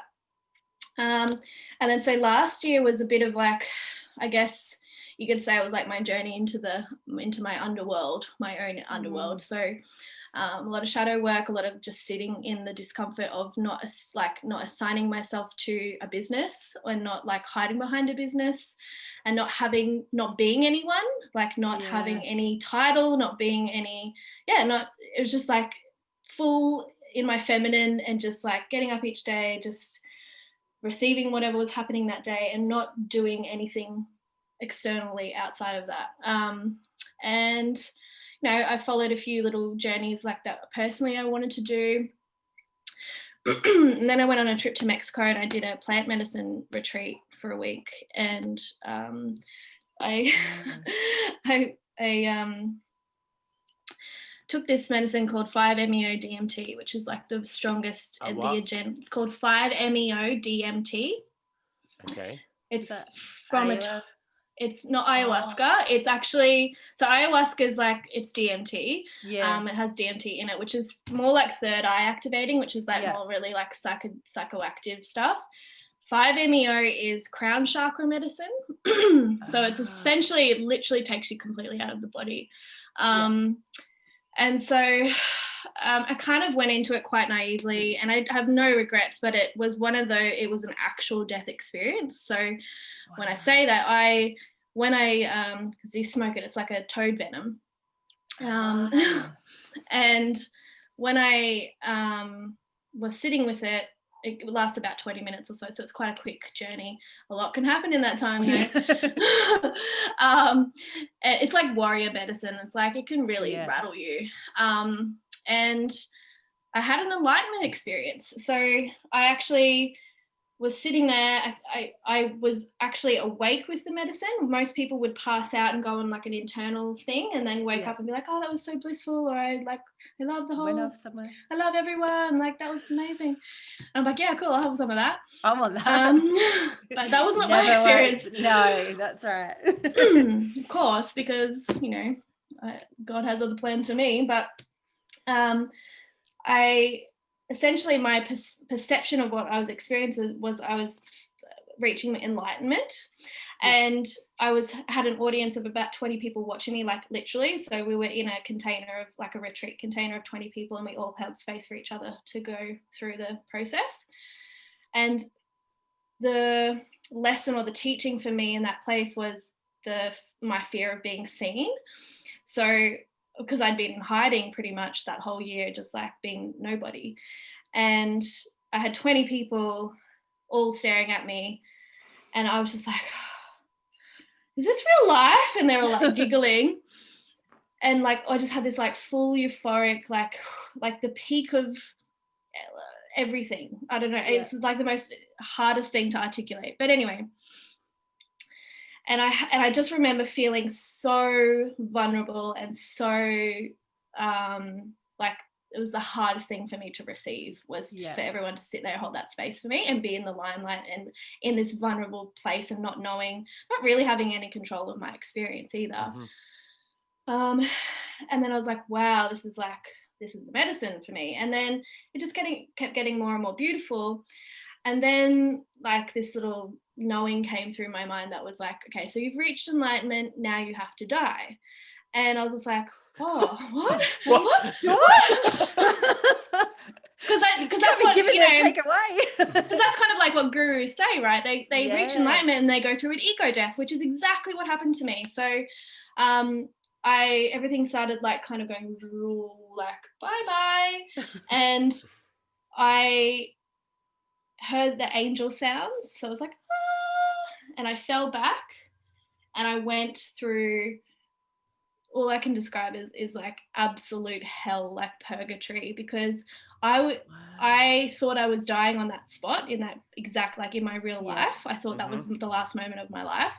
And then so last year was a bit of like, I guess you could say it was like my journey into my underworld, my own underworld. So a lot of shadow work, a lot of just sitting in the discomfort of not assigning myself to a business, or not like hiding behind a business, and not being anyone, like not having any title, not being any, it was just like full in my feminine, and just like getting up each day, just receiving whatever was happening that day, and not doing anything externally outside of that. And I followed a few little journeys like that personally I wanted to do. And then I went on a trip to Mexico, and I did a plant medicine retreat for a week, and I took this medicine called 5-MeO-DMT, which is like the strongest in the agenda. It's called 5-MeO-DMT. Okay. It's from it's not ayahuasca. It's actually, so ayahuasca is like, it's DMT. It has DMT in it, which is more like third eye activating, which is like more really like psychoactive stuff. 5-MeO is crown chakra medicine. So it's essentially, it literally takes you completely out of the body. And so I kind of went into it quite naively, and I have no regrets, but it was an actual death experience. So when I say that, because you smoke it, it's like a toad venom. And when I was sitting with it, it lasts about 20 minutes or so. So it's quite a quick journey. A lot can happen in that time. It's like warrior medicine. It's like, it can really rattle you. And I had an enlightenment experience. So I actually was sitting there. I was actually awake with the medicine. Most people would pass out and go on like an internal thing, and then wake up and be like, oh, that was so blissful, or I love the whole, I love everyone, like that was amazing. And I'm like, yeah, cool, I'll have some of that. I want that. But that was not my experience. No, that's right. Of course, because God has other plans for me. But essentially my perception of what I was experiencing was I was reaching enlightenment, and I had an audience of about 20 people watching me, like literally. So we were in a container of like a retreat container of 20 people, and we all held space for each other to go through the process. And the lesson or the teaching for me in that place was my fear of being seen. So because I'd been in hiding pretty much that whole year, just like being nobody. And I had 20 people all staring at me, and I was just like, is this real life? And they were like giggling. And like, I just had this like full euphoric, like the peak of everything. I don't know. It's like the most hardest thing to articulate. But anyway, and I just remember feeling so vulnerable and so like it was the hardest thing for me to receive, was for everyone to sit there and hold that space for me and be in the limelight and in this vulnerable place, and not really having any control of my experience either. And then I was like, wow, this is the medicine for me. And then it just kept getting more and more beautiful. And then like this little knowing came through my mind that was like, okay, so you've reached enlightenment, now you have to die. And I was just like, oh, what? Because that's what, take away. Because that's kind of like what gurus say, right? They reach enlightenment and they go through an ego death, which is exactly what happened to me. So everything started like kind of going like bye-bye. And I heard the angel sounds. So I was like, ah, and I fell back, and I went through, all I can describe is like absolute hell, like purgatory, because I thought I was dying on that spot, in that exact, like in my real life. I thought that was the last moment of my life.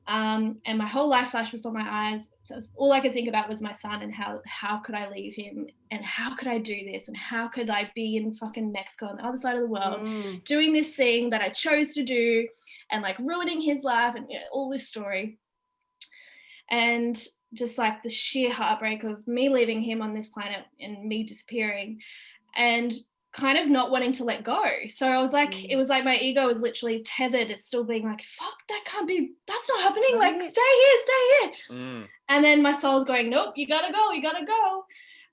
And my whole life flashed before my eyes. All I could think about was my son, and how could I leave him, and how could I do this, and how could I be in fucking Mexico on the other side of the world doing this thing that I chose to do, and like ruining his life, and all this story. And just like the sheer heartbreak of me leaving him on this planet and me disappearing. And kind of not wanting to let go. So I was like, it was like my ego was literally tethered. It's still being like, fuck, that's not happening. Like, stay here. And then my soul's going, nope, you gotta go.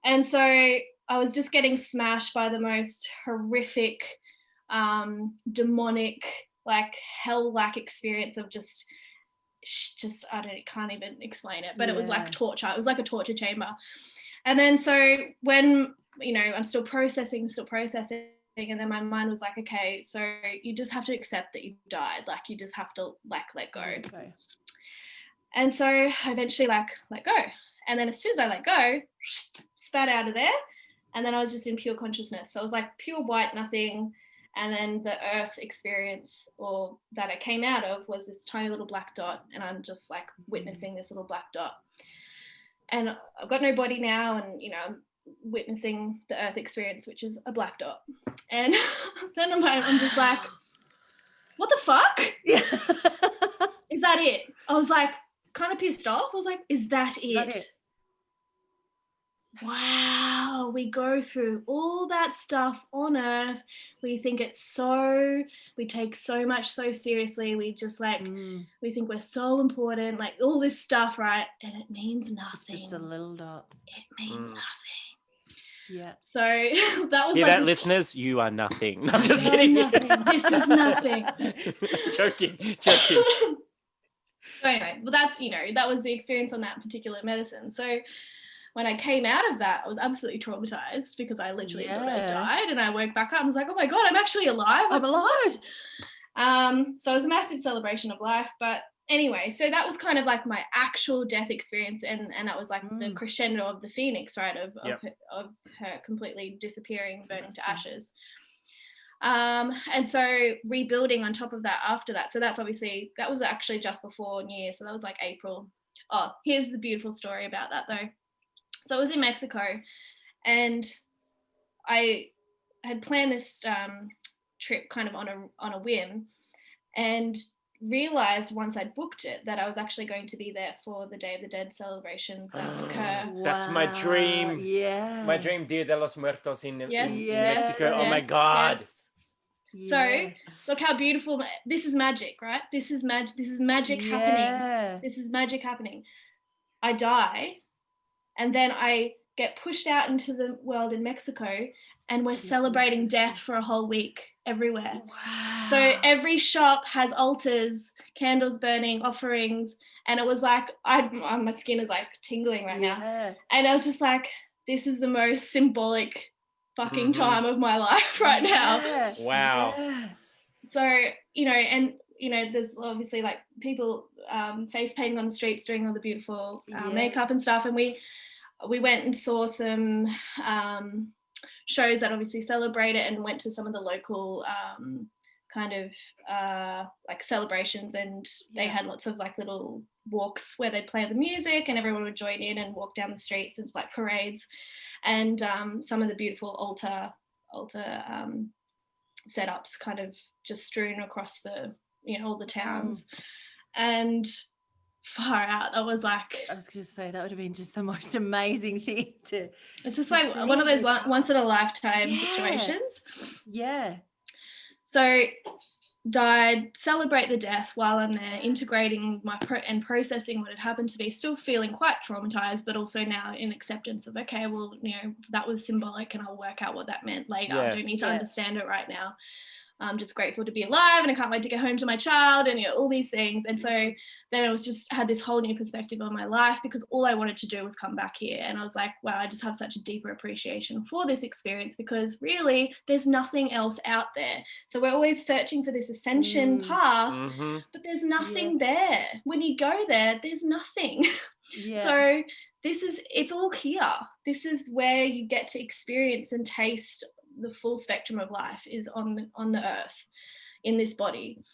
And so I was just getting smashed by the most horrific, demonic, like hell-like experience of just can't even explain it, but it was like torture. It was like a torture chamber. And then so when, I'm still processing, and then my mind was like, okay, so you just have to accept that you died. Like, you just have to like let go. Okay. And so I eventually like let go. And then as soon as I let go, spat out of there. And then I was just in pure consciousness. So it was like pure white, nothing. And then the earth experience, or that I came out of, was this tiny little black dot. And I'm just like witnessing this little black dot. And I've got no body now, and I'm witnessing the earth experience, which is a black dot. And then I'm just like, what the fuck? Yeah. Is that it? I was like kind of pissed off. I was like, is that it? Wow, we go through all that stuff on earth. We think we take so much so seriously. We just like, we think we're so important, like all this stuff, right? And it means nothing. It's just a little dot. It means nothing. Yeah. So that was hear like that, listeners? You are nothing. I'm just kidding. This is nothing. joking. So anyway, well, that's, that was the experience on that particular medicine. So when I came out of that, I was absolutely traumatized, because I literally thought I died, and I woke back up and was like, oh my God, I'm actually alive. I'm alive. So it was a massive celebration of life. But anyway, so that was kind of like my actual death experience, and that was like the crescendo of the phoenix, right, of her completely disappearing, burning to ashes. And so rebuilding on top of that after that. So that was actually just before New Year, so that was like April. Oh, here's the beautiful story about that though. So I was in Mexico, and I had planned this trip kind of on a whim, and realized once I'd booked it that I was actually going to be there for the Day of the Dead celebrations that occur. That's my dream. Yeah. My dream, Dia de los Muertos in Mexico. Yes, oh my God. Yes. So look how beautiful. This is magic, right? This is magic happening. This is magic happening. I die, and then I get pushed out into the world in Mexico, and we're celebrating death for a whole week everywhere. Wow. So every shop has altars, candles burning, offerings, and it was like, my skin is like tingling right now. And I was just like, this is the most symbolic fucking time of my life right now. Wow. Yeah. So, there's obviously like people face painting on the streets, doing all the beautiful makeup and stuff. And we went and saw some shows that obviously celebrate it, and went to some of the local kind of like celebrations, and they had lots of like little walks where they'd play the music and everyone would join in and walk down the streets, and like parades, and some of the beautiful altar setups kind of just strewn across the all the towns. And far out, I was going to say that would have been just the most amazing thing to it's just like one of those once in a lifetime situations. So died, celebrate the death while I'm there, integrating and processing what had happened to me, still feeling quite traumatized, but also now in acceptance of, okay, well, that was symbolic, and I'll work out what that meant later. I don't need to understand it right now. I'm just grateful to be alive, and I can't wait to get home to my child, and all these things. And so then I had this whole new perspective on my life, because all I wanted to do was come back here. And I was like, wow, I just have such a deeper appreciation for this experience, because really there's nothing else out there. So we're always searching for this ascension path, but there's nothing there. When you go there, there's nothing. So it's all here. This is where you get to experience and taste the full spectrum of life, is on the earth in this body.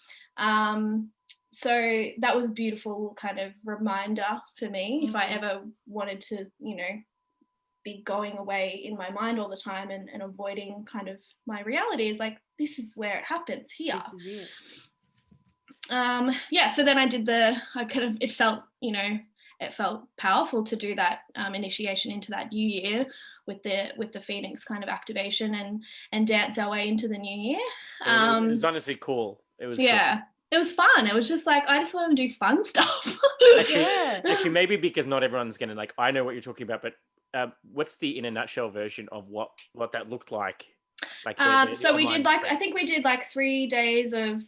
So that was a beautiful kind of reminder for me, if I ever wanted to, be going away in my mind all the time and avoiding kind of my reality, is like, this is where it happens, here. This is it. So then I did it felt, it felt powerful to do that initiation into that new year with the Phoenix kind of activation and dance our way into the new year. It was honestly cool. It was cool. It was fun. It was just like, I just want to do fun stuff. Actually, maybe because not everyone's gonna like. I know what you're talking about, but what's the in a nutshell version of what that looked like? Like so we did I think we did 3 days of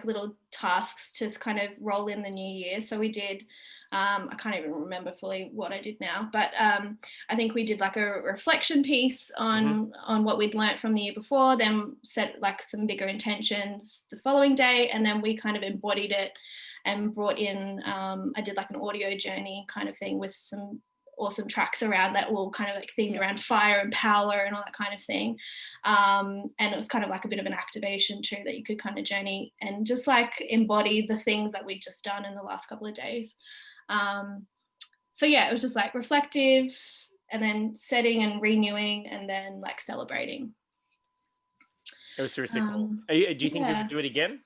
little tasks to kind of roll in the new year. So we did. I can't even remember fully what I did now, but I think we did a reflection piece on what we'd learnt from the year before, then set some bigger intentions the following day, and then we kind of embodied it and brought in, I did an audio journey kind of thing with some awesome tracks around that all kind of themed around fire and power and all that kind of thing. And it was kind of a bit of an activation too, that you could kind of journey and just embody the things that we'd just done in the last couple of days. So yeah, it was just reflective and then setting and renewing and then celebrating. It was seriously cool. Do you think you could do it again?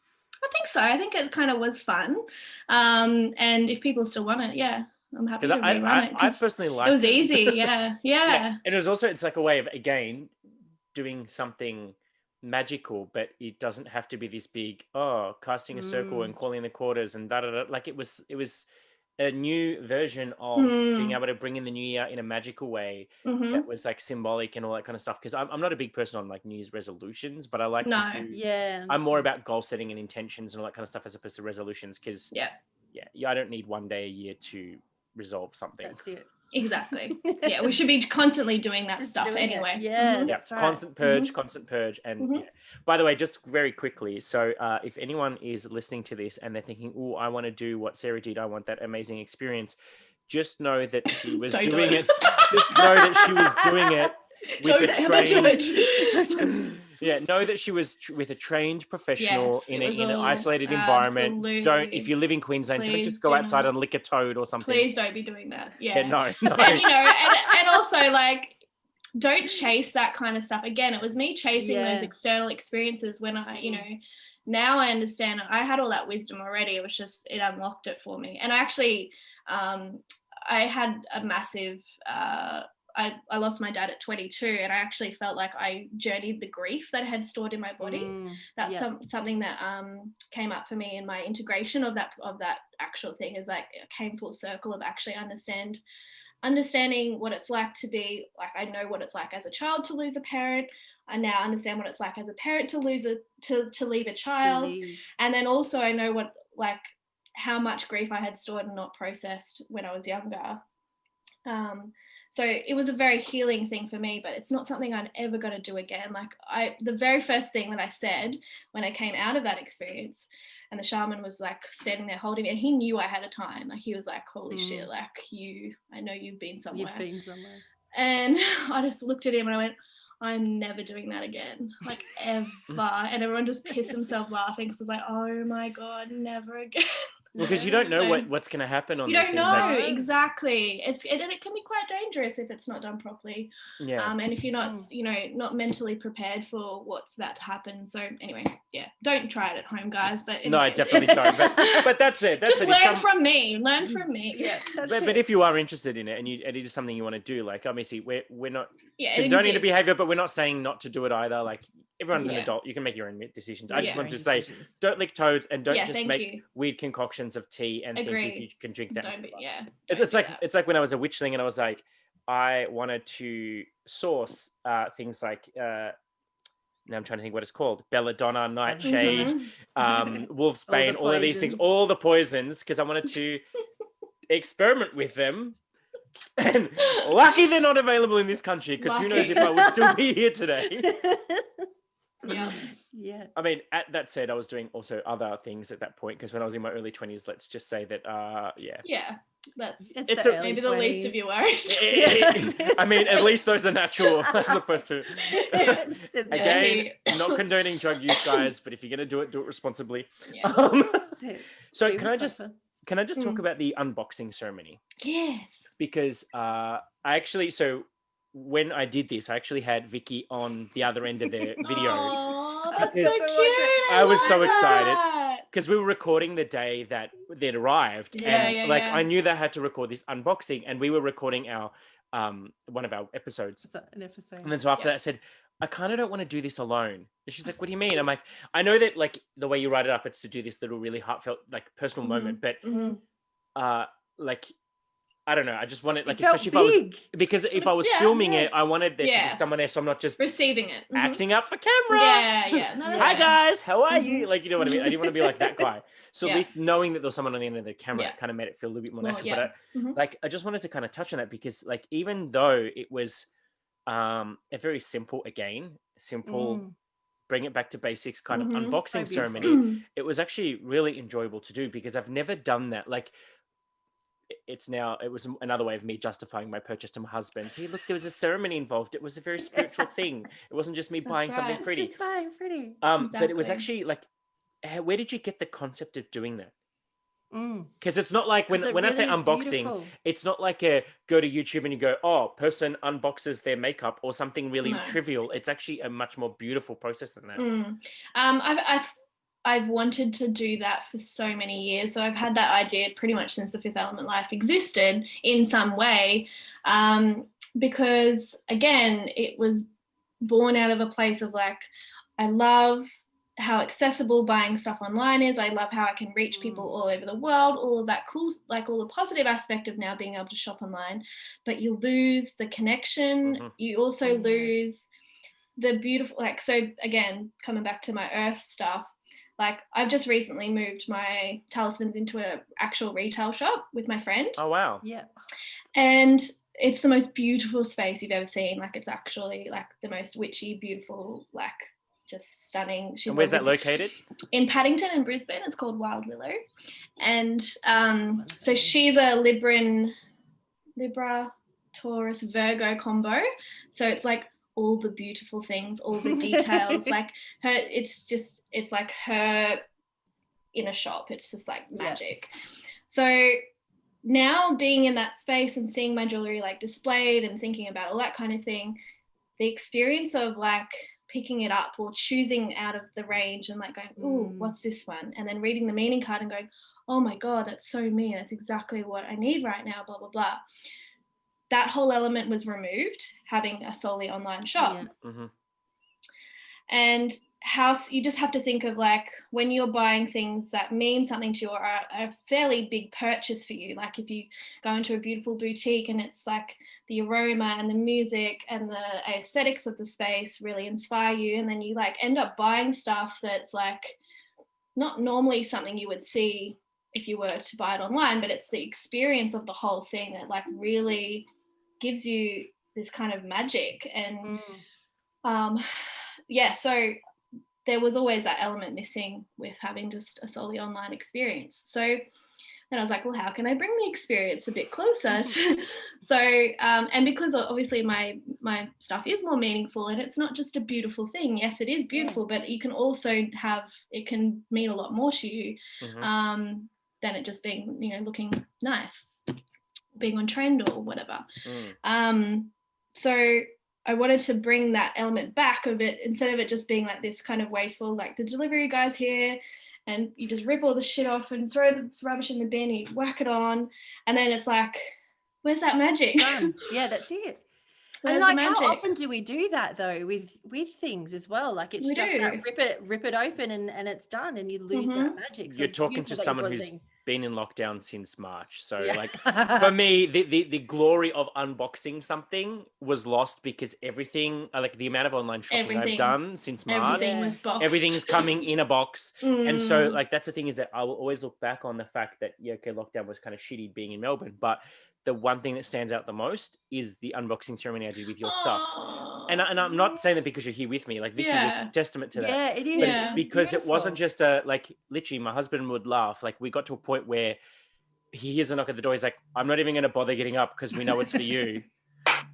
I think so. I think it kind of was fun. And if people still want it, I'm happy to rerun it. I personally liked it. It was easy, yeah. And it was also, it's a way of, again, doing something magical, but it doesn't have to be this big, casting a circle and calling the quarters and da-da-da. It was a new version of being able to bring in the new year in a magical way that was symbolic and all that kind of stuff. Because I'm not a big person on New Year's resolutions, but I like to do. I'm more about goal setting and intentions and all that kind of stuff as opposed to resolutions. Because I don't need one day a year to resolve something. That's it. Exactly. Yeah, we should be constantly doing that stuff anyway. That's right. Constant purge. And by the way, just very quickly, so if anyone is listening to this and they're thinking, oh, I want to do what Sarah did, I want that amazing experience, just know that she was doing it. Just know that she was doing it with a trained. Know that she was with a trained professional in an isolated environment. Don't, if you live in Queensland, don't just go outside and lick a toad or something. Please don't be doing that. No. And and also don't chase that kind of stuff. Again, it was me chasing those external experiences when I, now I understand I had all that wisdom already. It was just, it unlocked it for me. And I actually, I had a massive, I lost my dad at 22, and I actually felt like I journeyed the grief that I had stored in my body. That's something that came up for me in my integration of that actual thing, is it came full circle of actually understanding what it's like to be I know what it's like as a child to lose a parent. I now understand what it's like as a parent to leave a child, and then also I know what how much grief I had stored and not processed when I was younger. So it was a very healing thing for me, but it's not something I'm ever going to do again. The very first thing that I said when I came out of that experience, and the shaman was standing there holding me, and he knew I had a time. He was holy shit, I know you've been somewhere. And I just looked at him and I went, I'm never doing that again, ever. And everyone just pissed themselves laughing, because I was oh my God, never again. Because you don't know what's going to happen on these things. You don't know, exactly. It can be quite dangerous if it's not done properly. And if you're not, not mentally prepared for what's about to happen. So anyway, don't try it at home, guys. But no, I definitely don't. But that's it. That's just learn from me. Learn from me. Yeah. But if you are interested in it and it is something you want to do, obviously we're not condoning the behavior, but we're not saying not to do it either. Everyone's an adult. You can make your own decisions. I just wanted to say, don't lick toads and don't just make weird concoctions of tea and think if you can drink that. It's like when I was a witchling and I was I wanted to source things now I'm trying to think what it's called. Belladonna, nightshade, wolfsbane, all of these things, all the poisons, because I wanted to experiment with them. And lucky they're not available in this country, because who knows if I would still be here today. Yeah. I mean, at that said, I was doing also other things at that point, because when I was in my early 20s, let's just say that, it's maybe the least of your worries. I mean, at least those are natural, as opposed to, again, not condoning drug use, guys, but if you're going to do it responsibly. So can I just talk about the unboxing ceremony? Yes. Because when I did this, I actually had Vicky on the other end of the video. Oh, that's so cute. I was so excited because we were recording the day that they'd arrived, and like I knew they had to record this unboxing, and we were recording our one of our episodes. An episode. And then so after that, I said, I kind of don't want to do this alone. And she's like, what do you mean? I'm like, I know that like the way you write it up, it's to do this little really heartfelt, like personal moment, but like, I don't know. I just wanted, like, especially if I was filming it, I wanted there to be someone there, so I'm not just receiving it, acting up for camera. Hi guys, how are you? Like, you know what I mean? I didn't want to be like that guy. So at least knowing that there was someone on the end of the camera kind of made it feel a little bit more natural. But like, I just wanted to kind of touch on that because, like, even though it was a very simple, bring it back to basics kind of unboxing ceremony, it was actually really enjoyable to do because I've never done that. Like, it was another way of me justifying my purchase to my husband. See, look, there was a ceremony involved. It was a very spiritual thing. It wasn't just me buying something pretty. Just buying pretty. But it was actually like, where did you get the concept of doing that? Because it's not like when I say unboxing, it's not like a go to YouTube and you go, oh, person unboxes their makeup or something really trivial. It's actually a much more beautiful process than that. I've wanted to do that for so many years. So I've had that idea pretty much since the Fifth Element Life existed in some way, because again, it was born out of a place of like, I love how accessible buying stuff online is. I love how I can reach people all over the world, all of that cool, like all the positive aspect of now being able to shop online, but you lose the connection. You also lose the beautiful, like, so again, coming back to my earth stuff, like I've just recently moved my talismans into an actual retail shop with my friend. Oh, wow. Yeah. And it's the most beautiful space you've ever seen. Like it's actually like the most witchy, beautiful, like just stunning. And where's that located? In Paddington in Brisbane. It's called Wild Willow. And so she's a Libra, Taurus, Virgo combo. So it's like all the beautiful things, all the details, like her, it's like her in a shop. It's just like magic. So now being in that space and seeing my jewelry like displayed and thinking about all that kind of thing, the experience of like picking it up or choosing out of the range and like going, ooh, what's this one? And then reading the meaning card and going, oh my God, that's so me. That's exactly what I need right now, blah, blah, blah. That whole element was removed, having a solely online shop. And how you just have to think of like when you're buying things that mean something to you or are a fairly big purchase for you, like if you go into a beautiful boutique and it's like the aroma and the music and the aesthetics of the space really inspire you, and then you like end up buying stuff that's like not normally something you would see if you were to buy it online, but it's the experience of the whole thing that like really gives you this kind of magic. And so there was always that element missing with having just a solely online experience. So then I was like, well, how can I bring the experience a bit closer? So, and because obviously my stuff is more meaningful and it's not just a beautiful thing. Yes, it is beautiful, but you can also it can mean a lot more to you than it just being, looking nice, being on trend or whatever. So I wanted to bring that element back of it, instead of it just being like this kind of wasteful, like the delivery guy's here and you just rip all the shit off and throw the rubbish in the bin and you whack it on. And then it's like, where's that magic? Yeah, that's it. Where's and like, the magic? how often do we do that though with things as well? Like it's just that rip it open and it's done, and you lose that magic. So you're talking to someone who's been in lockdown since March. So like for me, the glory of unboxing something was lost because everything, like the amount of online shopping I've done since March, everything's coming in a box. And so like that's the thing, is that I will always look back on the fact that lockdown was kind of shitty being in Melbourne, but the one thing that stands out the most is the unboxing ceremony I did with your stuff. And I'm not saying that because you're here with me, like Vicky was testament to that. Yeah, it is. But it's because it wasn't just like literally my husband would laugh. Like we got to a point where he hears a knock at the door. He's like, I'm not even going to bother getting up because we know it's for you.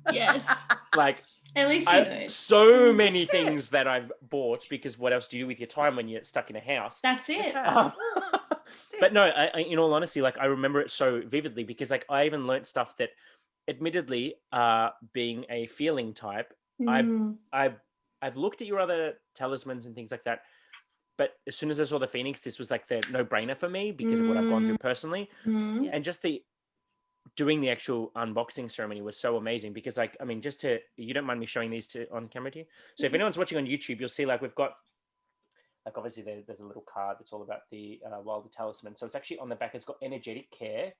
Yes. Like at least you know. So many things that I've bought, because what else do you do with your time when you're stuck in a house? That's it. But no, I, in all honesty, like I remember it so vividly because like I even learnt stuff that, admittedly, being a feeling type, I've looked at your other talismans and things like that, but as soon as I saw the Phoenix, this was like the no-brainer for me because of what I've gone through personally. Mm. And just doing the actual unboxing ceremony was so amazing because, like, I mean, you don't mind me showing these on camera to you? So if anyone's watching on YouTube, you'll see like we've got, like, obviously there's a little card that's all about the Wilder Talisman. So it's actually on the back, it's got energetic care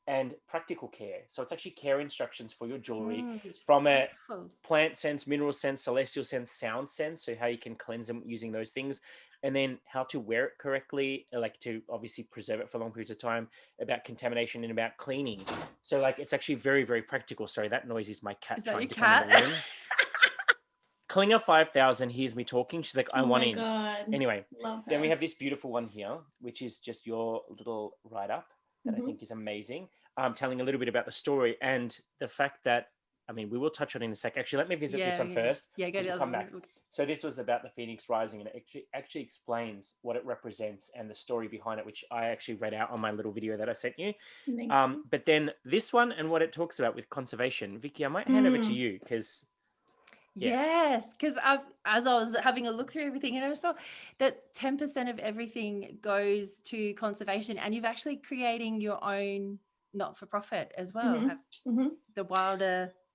and practical care. So it's actually care instructions for your jewelry from a plant sense, mineral sense, celestial sense, sound sense. So how you can cleanse them using those things, and then how to wear it correctly, like to obviously preserve it for long periods of time, about contamination and about cleaning. So like it's actually very, very practical. Sorry, that noise is my cat trying to come in the room. Klinger 5000 hears me talking. She's like, I want in. God. Anyway, Love her. then we have this beautiful one here, which is just your little write-up that I think is amazing. Telling a little bit about the story and the fact that, I mean, we will touch on it in a sec. Actually, let me visit this one first. Yeah, go to we'll come back. So this was about the Phoenix Rising, and it actually explains what it represents and the story behind it, which I actually read out on my little video that I sent you. But then this one and what it talks about with conservation. Vicky, I might hand over to you because... Yes, because as I was having a look through everything, and I saw that 10% of everything goes to conservation, and you've actually creating your own not-for-profit as well. The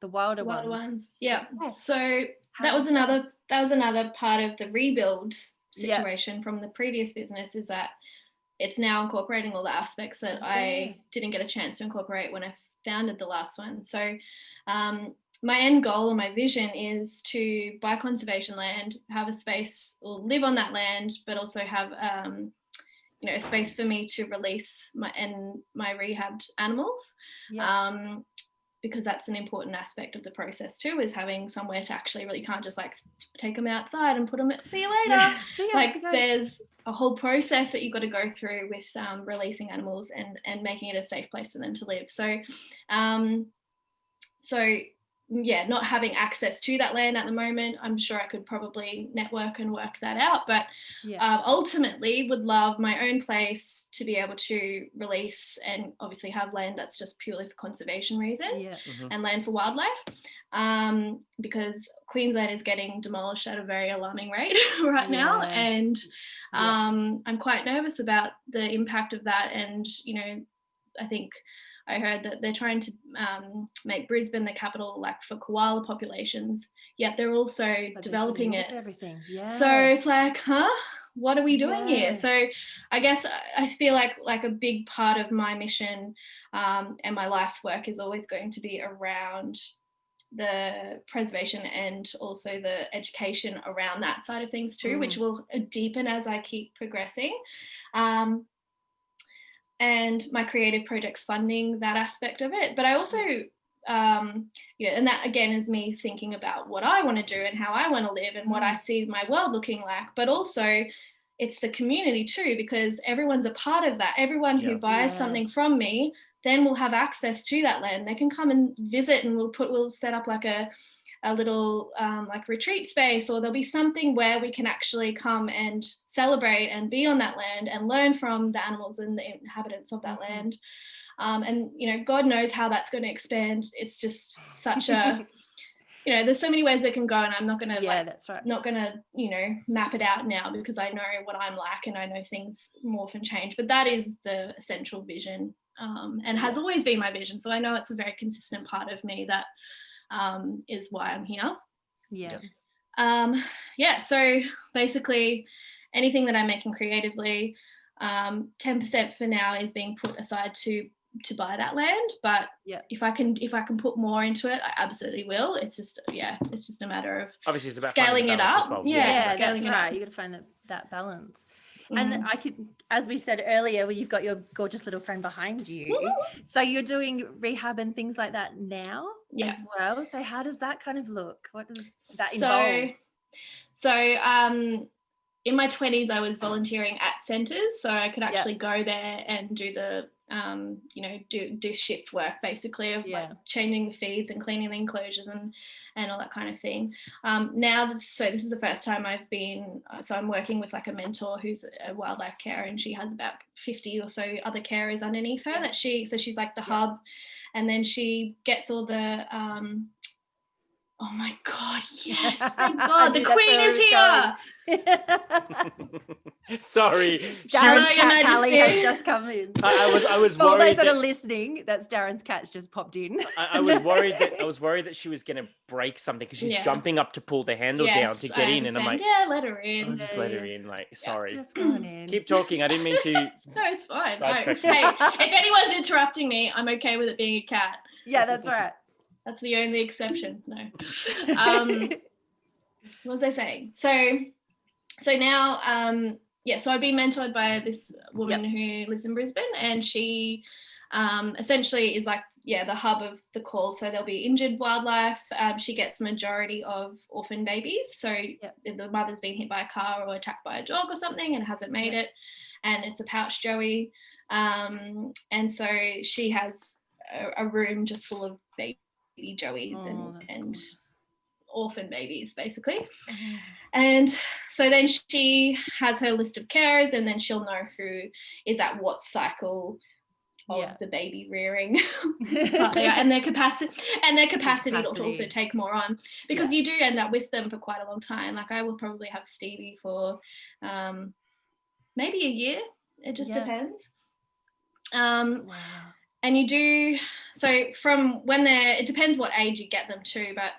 wilder ones. Yeah. So that was another part of the rebuild situation from the previous business, is that it's now incorporating all the aspects that I didn't get a chance to incorporate when I founded the last one. So my end goal or my vision is to buy conservation land, have a space or live on that land, but also have a space for me to release my rehabbed animals. Because that's an important aspect of the process too, is having somewhere to actually really, can't just like take them outside and put them, see you later. There's a whole process that you've got to go through with releasing animals and making it a safe place for them to live. So not having access to that land at the moment, I'm sure I could probably network and work that out, but ultimately would love my own place to be able to release and obviously have land that's just purely for conservation reasons and land for wildlife, because Queensland is getting demolished at a very alarming rate right now, and I'm quite nervous about the impact of that. And I think I heard that they're trying to make Brisbane the capital, like, for koala populations, yet they're also developing it. Everything. So it's like, what are we doing here? So I guess I feel like a big part of my mission and my life's work is always going to be around the preservation and also the education around that side of things too, which will deepen as I keep progressing. And my creative projects funding that aspect of it. But I also, and that again is me thinking about what I want to do and how I want to live and what I see my world looking like. But also it's the community too, because everyone's a part of that. Everyone who buys something from me then will have access to that land. They can come and visit, and we'll set up like a little like retreat space, or there'll be something where we can actually come and celebrate and be on that land and learn from the animals and the inhabitants of that land. And God knows how that's going to expand. It's just such a there's so many ways it can go, and I'm not going to not going to map it out now, because I know what I'm like and I know things morph and change. But that is the essential vision, and has always been my vision. So I know it's a very consistent part of me that is why I'm here. So basically anything that I'm making creatively, 10% for now is being put aside to buy that land, but if I can put more into it, I absolutely will. It's just a matter of obviously it's about scaling it up. Well. That's right. You got to find that balance. And I could, as we said earlier, you've got your gorgeous little friend behind you. So you're doing rehab and things like that now as well. So how does that kind of look? What does that involve? So in my 20s, I was volunteering at centres, so I could actually go there and do the do shift work, basically, of like changing the feeds and cleaning the enclosures and all that kind of thing. This is the first time I've been, so I'm working with like a mentor who's a wildlife carer, and she has about 50 or so other carers underneath her she's like the hub, and then she gets all the Oh my God, yes, thank God. The knew that's Queen where is it here. was Sorry, Darren's Your cat Callie has Majesty. just come in. I was For all worried those that are that listening, that's Darren's cat's just popped in. I was worried that she was gonna break something because she's Yeah. jumping up to pull the handle down to Yes, get I in, and I'm understand. like, Yeah, let her I'll in. just Yeah, let her yeah. in. Like, sorry, Just gone in. keep talking. I didn't mean to. No, it's fine. No. Sidetrack you. Hey, if anyone's interrupting me, I'm okay with it being a cat. Yeah, that's right. That's the only exception. No. What was I saying? So now, so I've been mentored by this woman who lives in Brisbane, and she essentially is like, the hub of the call. So there'll be injured wildlife. She gets the majority of orphan babies. So the mother's been hit by a car or attacked by a dog or something and hasn't made it, and it's a pouch joey. And so she has a room just full of baby joeys and orphan babies, basically. And so then she has her list of carers, and then she'll know who is at what cycle of the baby rearing part they are, and their capacity to also take more on, because you do end up with them for quite a long time. Like, I will probably have Stevie for maybe a year. It just depends. And you do, so from when it depends what age you get them to, but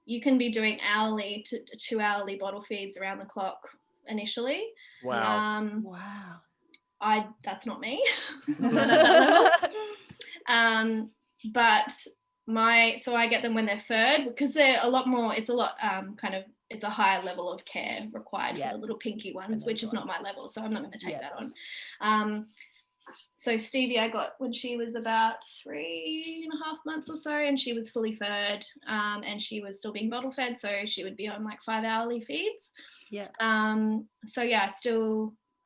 you can be doing hourly to 2 hourly bottle feeds around the clock initially. Wow. That's not me. I'm not at that level. But so I get them when they're furred, because they're a lot more, it's a higher level of care required for the little pinky ones, which is not my level, so I'm not going to take that on. So Stevie I got when she was about 3.5 months or so, and she was fully furred, and she was still being bottle fed, so she would be on like 5 hourly feeds.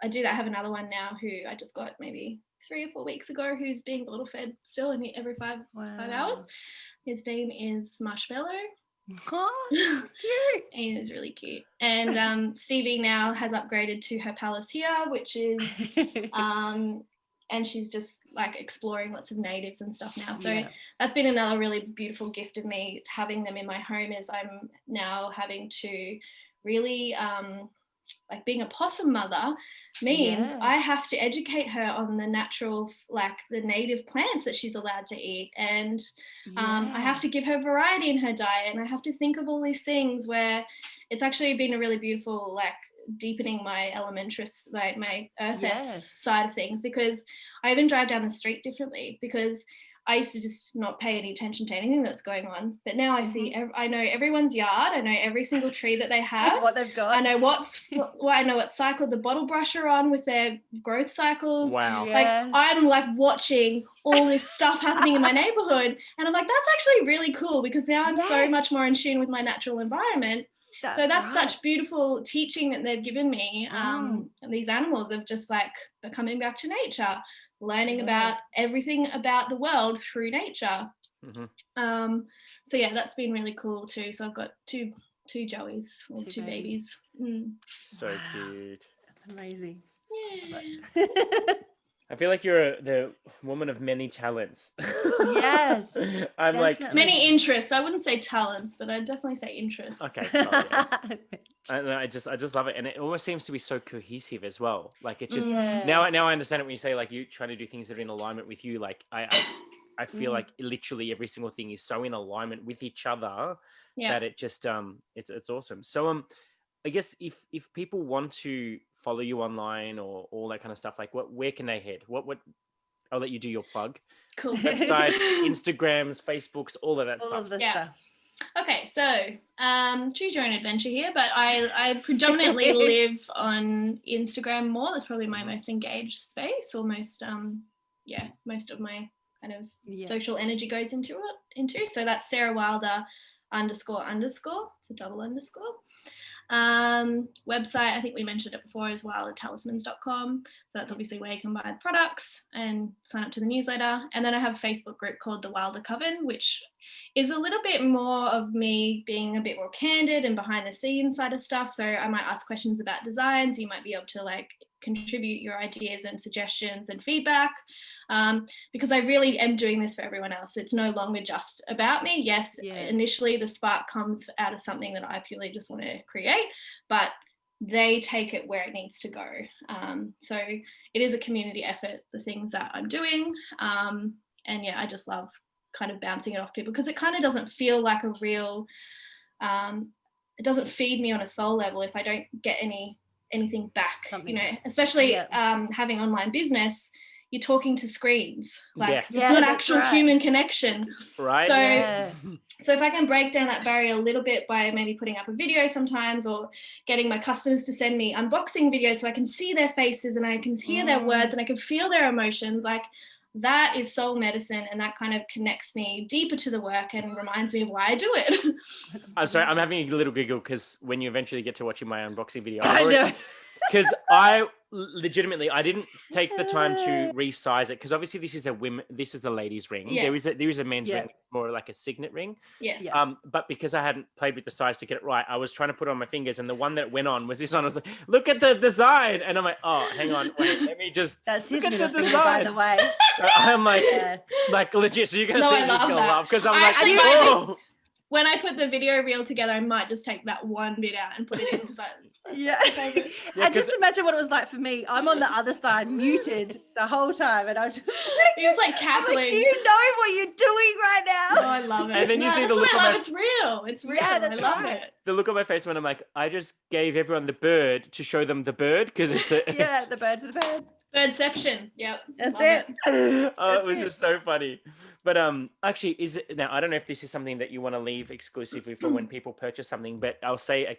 I do that. I have another one now who I just got maybe 3 or 4 weeks ago, who's being bottle fed still every 5 hours. His name is Marshmallow. Oh, cute. He is really cute. And Stevie now has upgraded to her palace here, which is and she's just like exploring lots of natives and stuff now. So that's been another really beautiful gift of me having them in my home, is I'm now having to really like, being a possum mother means I have to educate her on the natural, like the native plants that she's allowed to eat, and I have to give her variety in her diet, and I have to think of all these things, where it's actually been a really beautiful, like, deepening my elementress, like my earth side of things, because I even drive down the street differently, because I used to just not pay any attention to anything that's going on, but now I see, I know everyone's yard, I know every single tree that they have, what they've got, I know what cycle the bottle brush are on with their growth cycles. Like, I'm like watching all this stuff happening in my neighborhood, and I'm like, that's actually really cool, because now I'm so much more in tune with my natural environment. That's such beautiful teaching that they've given me. And these animals of just like becoming back to nature, learning about everything about the world through nature. So that's been really cool too. So I've got two joeys, or two babies. So cute. That's amazing. Yeah. I feel like you're the woman of many talents. Yes. I'm definitely. like many interests. I wouldn't say talents, but I'd definitely say interests. Okay. I just love it, and it almost seems to be so cohesive as well. Like, it's just now I understand it when you say, like, you trying to do things that are in alignment with you. Like, I feel like literally every single thing is so in alignment with each other that it just it's awesome. So I guess if people want to follow you online or all that kind of stuff, like, where can they head? What I'll let you do your plug. Cool. Websites, Instagrams, Facebooks, all of that stuff. All of the stuff. Okay, so choose your own adventure here, but I predominantly live on Instagram more. That's probably my most engaged space, or most most of my kind of social energy goes into. So that's Sarah Wilder __. It's a double underscore. Website, I think we mentioned it before, is wildertalismans.com. So that's obviously where you can buy the products and sign up to the newsletter. And then I have a Facebook group called the Wilder Coven, which is a little bit more of me being a bit more candid and behind the scenes side of stuff. So I might ask questions about designs. You might be able to like contribute your ideas and suggestions and feedback, because I really am doing this for everyone else. It's no longer just about me. Yes, initially the spark comes out of something that I purely just want to create, but they take it where it needs to go. So it is a community effort, the things that I'm doing. And yeah, I just love kind of bouncing it off people, because it kind of doesn't feel like a real, it doesn't feed me on a soul level if I don't get anything back, you know, especially having online business. You're talking to screens, like it's not actual human connection, right? So if I can break down that barrier a little bit by maybe putting up a video sometimes, or getting my customers to send me unboxing videos so I can see their faces and I can hear their words and I can feel their emotions, like that is soul medicine, and that kind of connects me deeper to the work and reminds me of why I do it. I'm sorry, I'm having a little giggle because when you eventually get to watching my unboxing video, because I legitimately, I didn't take the time to resize it, because obviously this is the ladies' ring. Yes. There is a men's ring, more like a signet ring. Yes. But because I hadn't played with the size to get it right, I was trying to put it on my fingers, and the one that went on was this one. I was like, look at the design, and I'm like, oh, hang on, wait, let me just That's look his at the middle design. finger, by the way. I'm like, like legit. So you're gonna see this gonna laugh, because I'm like, oh. When I put the video reel together, I might just take that one bit out and put it in, because and just imagine what it was like for me. I'm on the other side, muted the whole time, and I'm just he's like cackling. Like, do you know what you're doing right now? Oh, I love it. And then you see the look on my it's real. It's real. Yeah, that's right. It. The look on my face when I'm like, I just gave everyone the bird to show them the bird, because it's a the bird for the bird. Birdception. Yep. That's it. It was just so funny. But actually, is it now? I don't know if this is something that you want to leave exclusively for when people purchase something, but I'll say a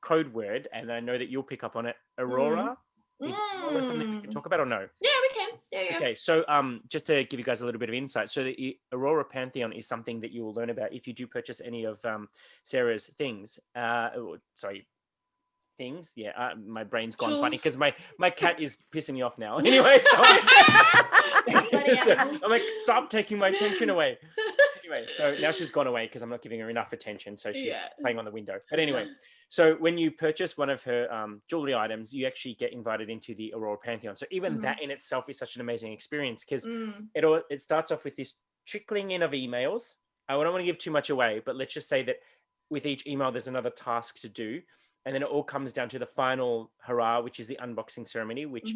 code word, and I know that you'll pick up on it. Aurora. Is Aurora something we can talk about, or no? Yeah, we can. Yeah. Okay, so just to give you guys a little bit of insight, so the Aurora Pantheon is something that you will learn about if you do purchase any of Sarah's things. Things, my brain's gone funny because my cat is pissing me off now. Anyway, so I'm like, stop taking my attention away. Anyway, so now she's gone away because I'm not giving her enough attention, so she's playing on the window. But anyway, so when you purchase one of her jewelry items, you actually get invited into the Aurora Pantheon. So even that in itself is such an amazing experience, because it starts off with this trickling in of emails. I don't want to give too much away, but let's just say that with each email there's another task to do. And then it all comes down to the final hurrah, which is the unboxing ceremony, which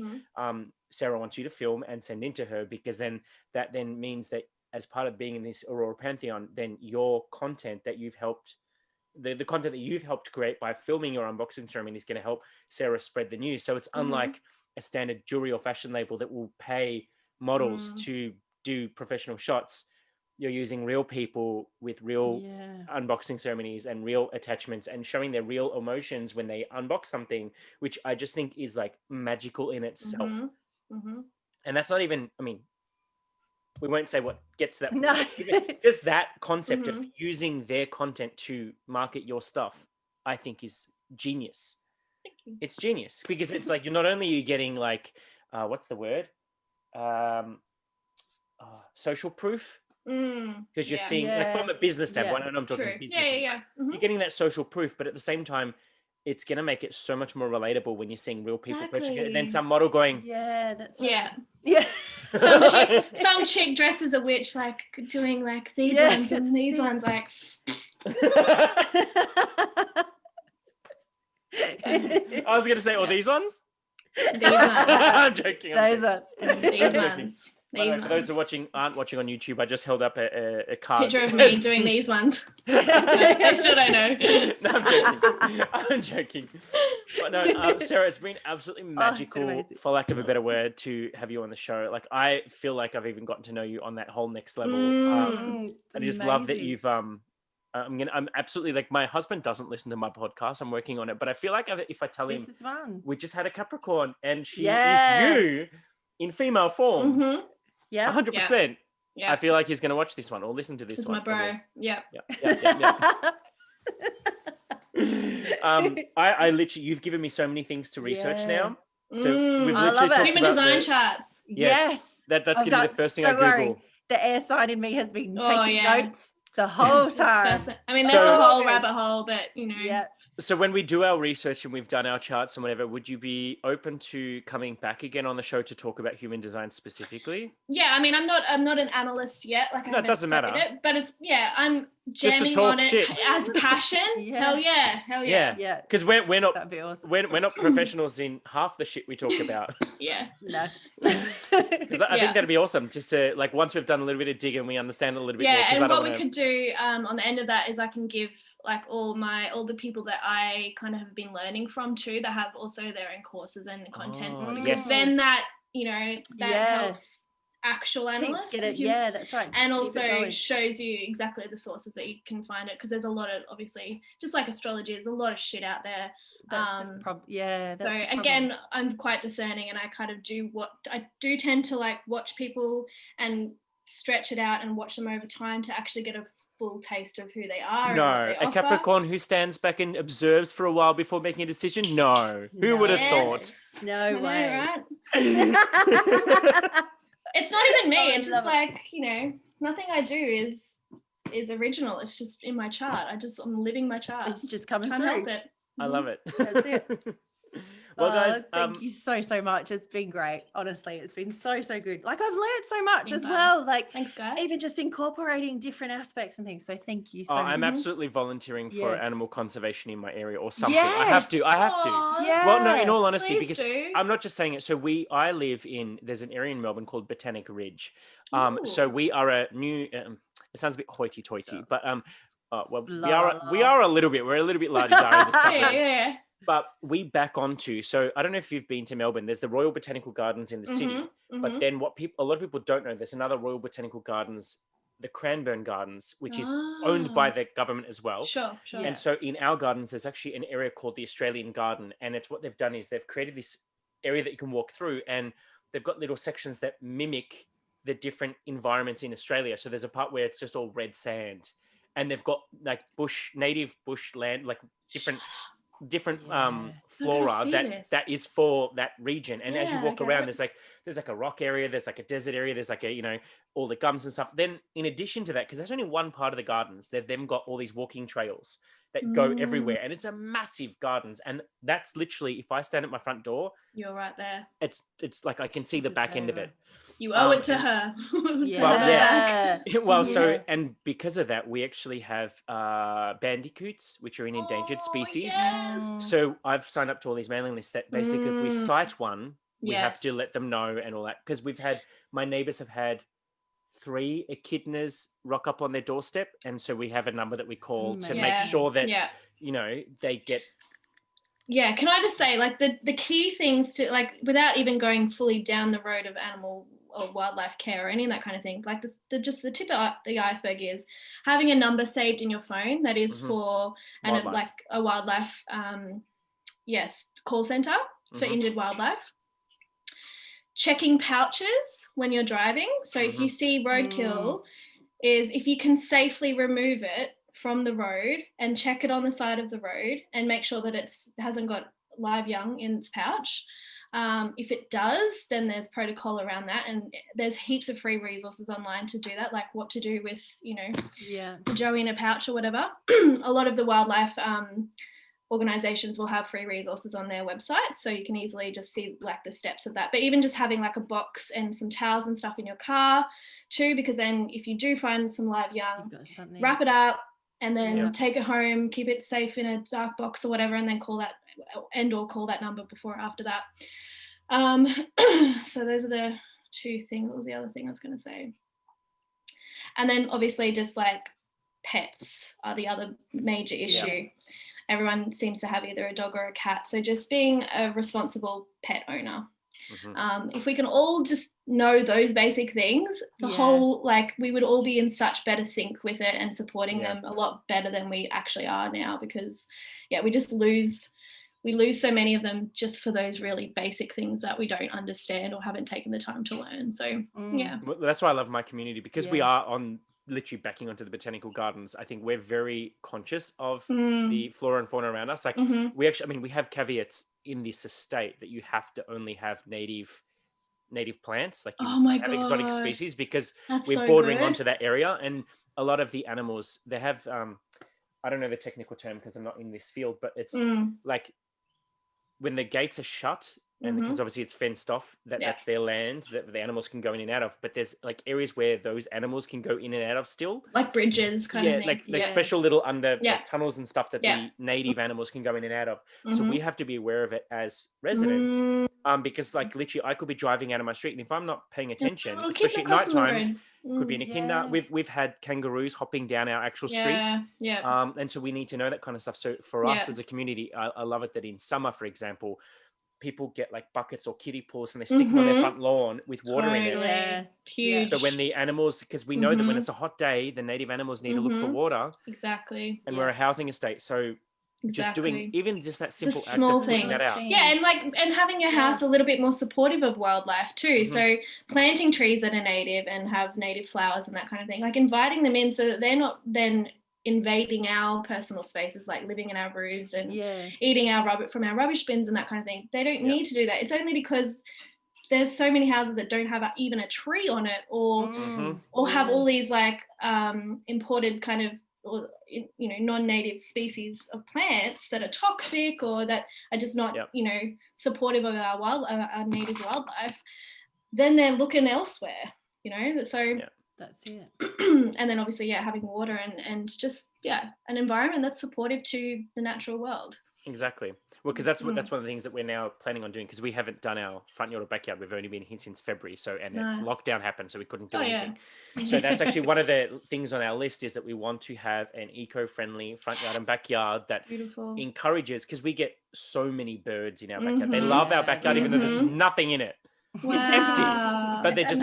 Sarah wants you to film and send into her, because then that means that as part of being in this Aurora Pantheon, then your content that you've helped, the content that you've helped create by filming your unboxing ceremony is going to help Sarah spread the news. So it's unlike a standard jewelry or fashion label that will pay models to do professional shots. You're using real people with real unboxing ceremonies and real attachments, and showing their real emotions when they unbox something, which I just think is like magical in itself. And that's not even, I mean, we won't say what gets that. No. Just that concept of using their content to market your stuff, I think is genius. Thank you. It's genius, because it's like, you're not only you getting like, what's the word? Social proof. Because you're seeing, like, from a business standpoint, I know I'm talking business. You're getting that social proof, but at the same time, it's going to make it so much more relatable when you're seeing real people purchasing it. And then some model going, that's right. Yeah. Some chick dresses a witch, like doing like these ones and these ones, like. I was going to say, these ones? These ones. I'm joking. Those ones. These ones. For those who aren't watching on YouTube, I just held up a card. Picture of me doing these ones. I still don't know. No, I'm joking. But no, Sarah, it's been absolutely magical, for lack of a better word, to have you on the show. Like, I feel like I've even gotten to know you on that whole next level. I just love that you've I'm absolutely, like, my husband doesn't listen to my podcast. I'm working on it, but I feel like if I tell him we just had a Capricorn and she is you in female form. Yeah, 100%. Yeah. I feel like he's going to watch this one or listen to this one. This is my bro. Yeah. I literally, you've given me so many things to research now. So we've I love it. Human design charts. Yes. That's going to be the first thing I Google. The air sign in me has been taking notes. The whole That's time. fascinating. I mean, that's So- a whole Okay. rabbit hole, but Yeah. So when we do our research and we've done our charts and whatever, would you be open to coming back again on the show to talk about human design specifically? yeah, I mean, I'm not an analyst yet. Like, I No, it haven't doesn't studied matter. it, but it's I'm Just to jamming talk on it shit. as passion. Yeah. Hell yeah, hell yeah, Yeah. Because we're not That'd be awesome. we're not professionals in half the shit we talk about. yeah. No. Because I Yeah. think that'd be awesome. Just to like once we've done a little bit of digging, we understand a little bit more. Yeah, 'cause I and don't what we wanna- could do on the end of that is I can give like all the people that I kind of have been learning from too, that have also their own courses and content. Oh, Mm. yes. Then that that Yeah. helps actual Keeps analysts. get it. who- Yeah, that's right. And Keep it also going. shows you exactly the sources that you can find it, because there's a lot of, obviously, just like astrology, there's a lot of shit out there. That's the problem. Yeah. That's So the problem. again, I'm quite discerning, and I kind of do tend to like watch people and stretch it out and watch them over time to actually get a full taste of who they are. and what No, they a offer. Capricorn who stands back and observes for a while before making a decision. No, who would have Yes. thought? No I know, way. right? It's It's not even me. Oh, I It's love just like, nothing I do is original. It's just in my chart. I'm living my chart. just coming Can't through. help it. I love it. That's it. Well, guys, thank you so much. It's been great. Honestly, it's been so good. Like, I've learned so much Been as fun. well. Like, Thanks, guys. even just incorporating different aspects and things. So thank you so much. I'm absolutely volunteering for Yeah. animal conservation in my area or something. I have to. Yes. I have to. Aw, Yeah. Well, no, in all honesty, please because do. I'm not just saying it. So I live in, there's an area in Melbourne called Botanic Ridge. So Ooh. we are a new, it sounds a bit hoity-toity, but well, La, we are a little bit, we're a little bit la-di-da in the yeah, suburb. yeah. But we back onto, so I don't know if you've been to Melbourne, there's the Royal Botanical Gardens in the city, Mhm, but mhm. then a lot of people don't know, there's another Royal Botanical Gardens, the Cranbourne Gardens, which is owned by Ah. the government as well. Sure. Yeah. And so in our gardens, there's actually an area called the Australian Garden. And it's what they've done is they've created this area that you can walk through, and they've got little sections that mimic the different environments in Australia. So there's a part where it's just all red sand, and they've got like native bush land, like different Yeah. flora see this. that is for that region. And as you Yeah, walk okay. around, there's like a rock area, there's like a desert area, there's like all the gums and stuff. Then in addition to that, because there's only one part of the gardens, they've then got all these walking trails that go everywhere, and it's a massive gardens. And that's literally, if I stand at my front door, You're right there. it's like I can see the Just back end of over. it. You owe it to and- her. To Yeah. Well, have her yeah. back. Well, so Yeah. and because of that, we actually have bandicoots, which are an endangered Oh, species. yes. So I've signed up to all these mailing lists that basically, if we Mm. sight one, we have to Yes. let them know and all that. Because my neighbors have had 3 echidnas rock up on their doorstep, and so we have a number that we call to make Yeah. sure that Yeah. they get. Yeah, can I just say, like, the key things to, like, without even going fully down the road of animal or wildlife care or any of that kind of thing, like the tip of the iceberg is having a number saved in your phone that is Mhm. for Wildlife. like a wildlife call center for Mhm. injured wildlife. Checking pouches when you're driving. So if you see roadkill, is if you can safely remove it from the road and check it on the side of the road and make sure that it hasn't got live young in its pouch. If it does, then there's protocol around that, and there's heaps of free resources online to do that, like what to do with Yeah. the Joey in a pouch or whatever. A lot of the wildlife organizations will have free resources on their website, so you can easily just see like the steps of that. But even just having like a box and some towels and stuff in your car too, because then if you do find some live young, You've got something. wrap it up and then Yeah. take it home, keep it safe in a dark box or whatever, and then call that number before or after that. So those are the 2 things. What was the other thing I was going to say? And then obviously just like pets are the other major issue. Everyone seems to have either a dog or a cat. So just being a responsible pet owner. Mhm. If we can all just know those basic things, the whole, like, we would all be in such better sync with it and supporting them a lot better than we actually are now, because we just lose so many of them just for those really basic things that we don't understand or haven't taken the time to learn. So Well, that's why I love my community, because we Yeah. are on literally backing onto the botanical gardens. I think we're very conscious of the flora and fauna around us. Like we have caveats in this estate that you have to only have native plants, like you Oh my have exotic God. species, because That's we're so bordering good. onto that area. And a lot of the animals, they have, I don't know the technical term because I'm not in this field, but it's like when the gates are shut, and because obviously it's fenced off, that's their land that the animals can go in and out of. But there's like areas where those animals can go in and out of still, like bridges kind of thing. like special little under Yeah. like, tunnels and stuff that the native animals can go in and out of. So Mm-hmm. we have to be aware of it as residents, because like literally I could be driving out of my street, and if I'm not paying attention, little especially kid at across the night times, road. could be in a kinder. We've had kangaroos hopping down our actual street. Yeah. And so we need to know that kind of stuff. So for us as a community, I love it that in summer, for example, people get like buckets or kiddie pools and they stick them on their front lawn with water in it. Yeah. Huge. So when the animals, because we know that when it's a hot day, the native animals need to look for water. Exactly. And we're a housing estate. So just doing even just that simple act small of putting things. that out. Yeah, and having your house a little bit more supportive of wildlife too. So planting trees that are native and have native flowers and that kind of thing, like inviting them in so that they're not then invading our personal spaces, like living in our roofs and eating our rubbish from our rubbish bins and that kind of thing. They don't need to do that. It's only because there's so many houses that don't have even a tree on it, or have all these like imported kind of, or you know, non-native species of plants that are toxic or that are just not you know, supportive of our native wildlife. Then they're looking elsewhere, you know. So that's it. And then obviously having water and just an environment that's supportive to the natural world. Exactly. Well, because that's one of the things that we're now planning on doing, because we haven't done our front yard or backyard. We've only been here since February. So, and lockdown happened, so we couldn't do anything. So that's actually one of the things on our list, is that we want to have an eco-friendly front yard and backyard that encourages, because we get so many birds in our backyard. They love our backyard, even though there's nothing in it. Wow. It's empty. But they're just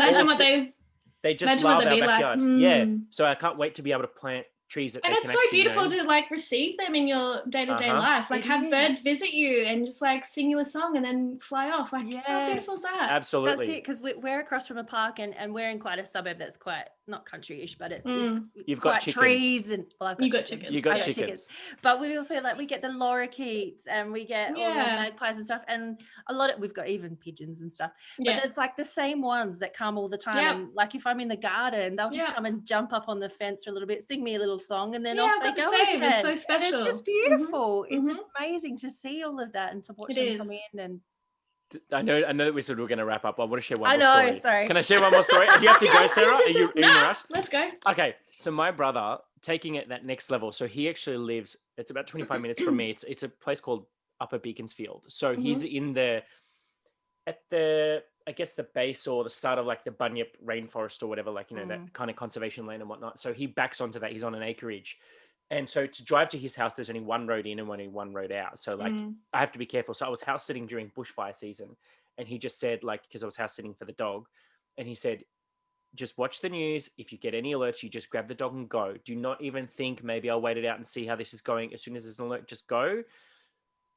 they just love our backyard. Yeah. So I can't wait to be able to plant trees that and they it's can so actually, beautiful to like receive them in your day-to-day life, like have birds visit you and just like sing you a song and then fly off. Like how beautiful is that? Absolutely. That's it, because we're across from a park and we're in quite a suburb that's quite not country-ish, but it's you've quite got chickens. trees and you've got chickens. But we also like, we get the lorikeets and we get all the magpies and stuff, and a lot of, we've got even pigeons and stuff, but there's like the same ones that come all the time. And like if I'm in the garden, they'll just come and jump up on the fence for a little bit, sing me a little song, and then off they go again. It's so special. And it's just beautiful. It's amazing to see all of that and to watch them come in. And I know that we said we were going to wrap up. I want to share one more story. Sorry. Can I share one more story? Do you have to go, Sarah? Are you in a rush? Let's go. Okay. So my brother, taking it that next level. So he actually lives, it's about 25 minutes from me. It's a place called Upper Beaconsfield. So he's at the, I guess the base or the start of like the Bunyip rainforest or whatever, like, you know, that kind of conservation land and whatnot. So he backs onto that. He's on an acreage. And so to drive to his house, there's only one road in and only one road out. So like I have to be careful. So I was house sitting during bushfire season, and he just said, like, because I was house sitting for the dog, and he said, just watch the news. If you get any alerts, you just grab the dog and go. Do not even think maybe I'll wait it out and see how this is going. As soon as there's an alert, just go.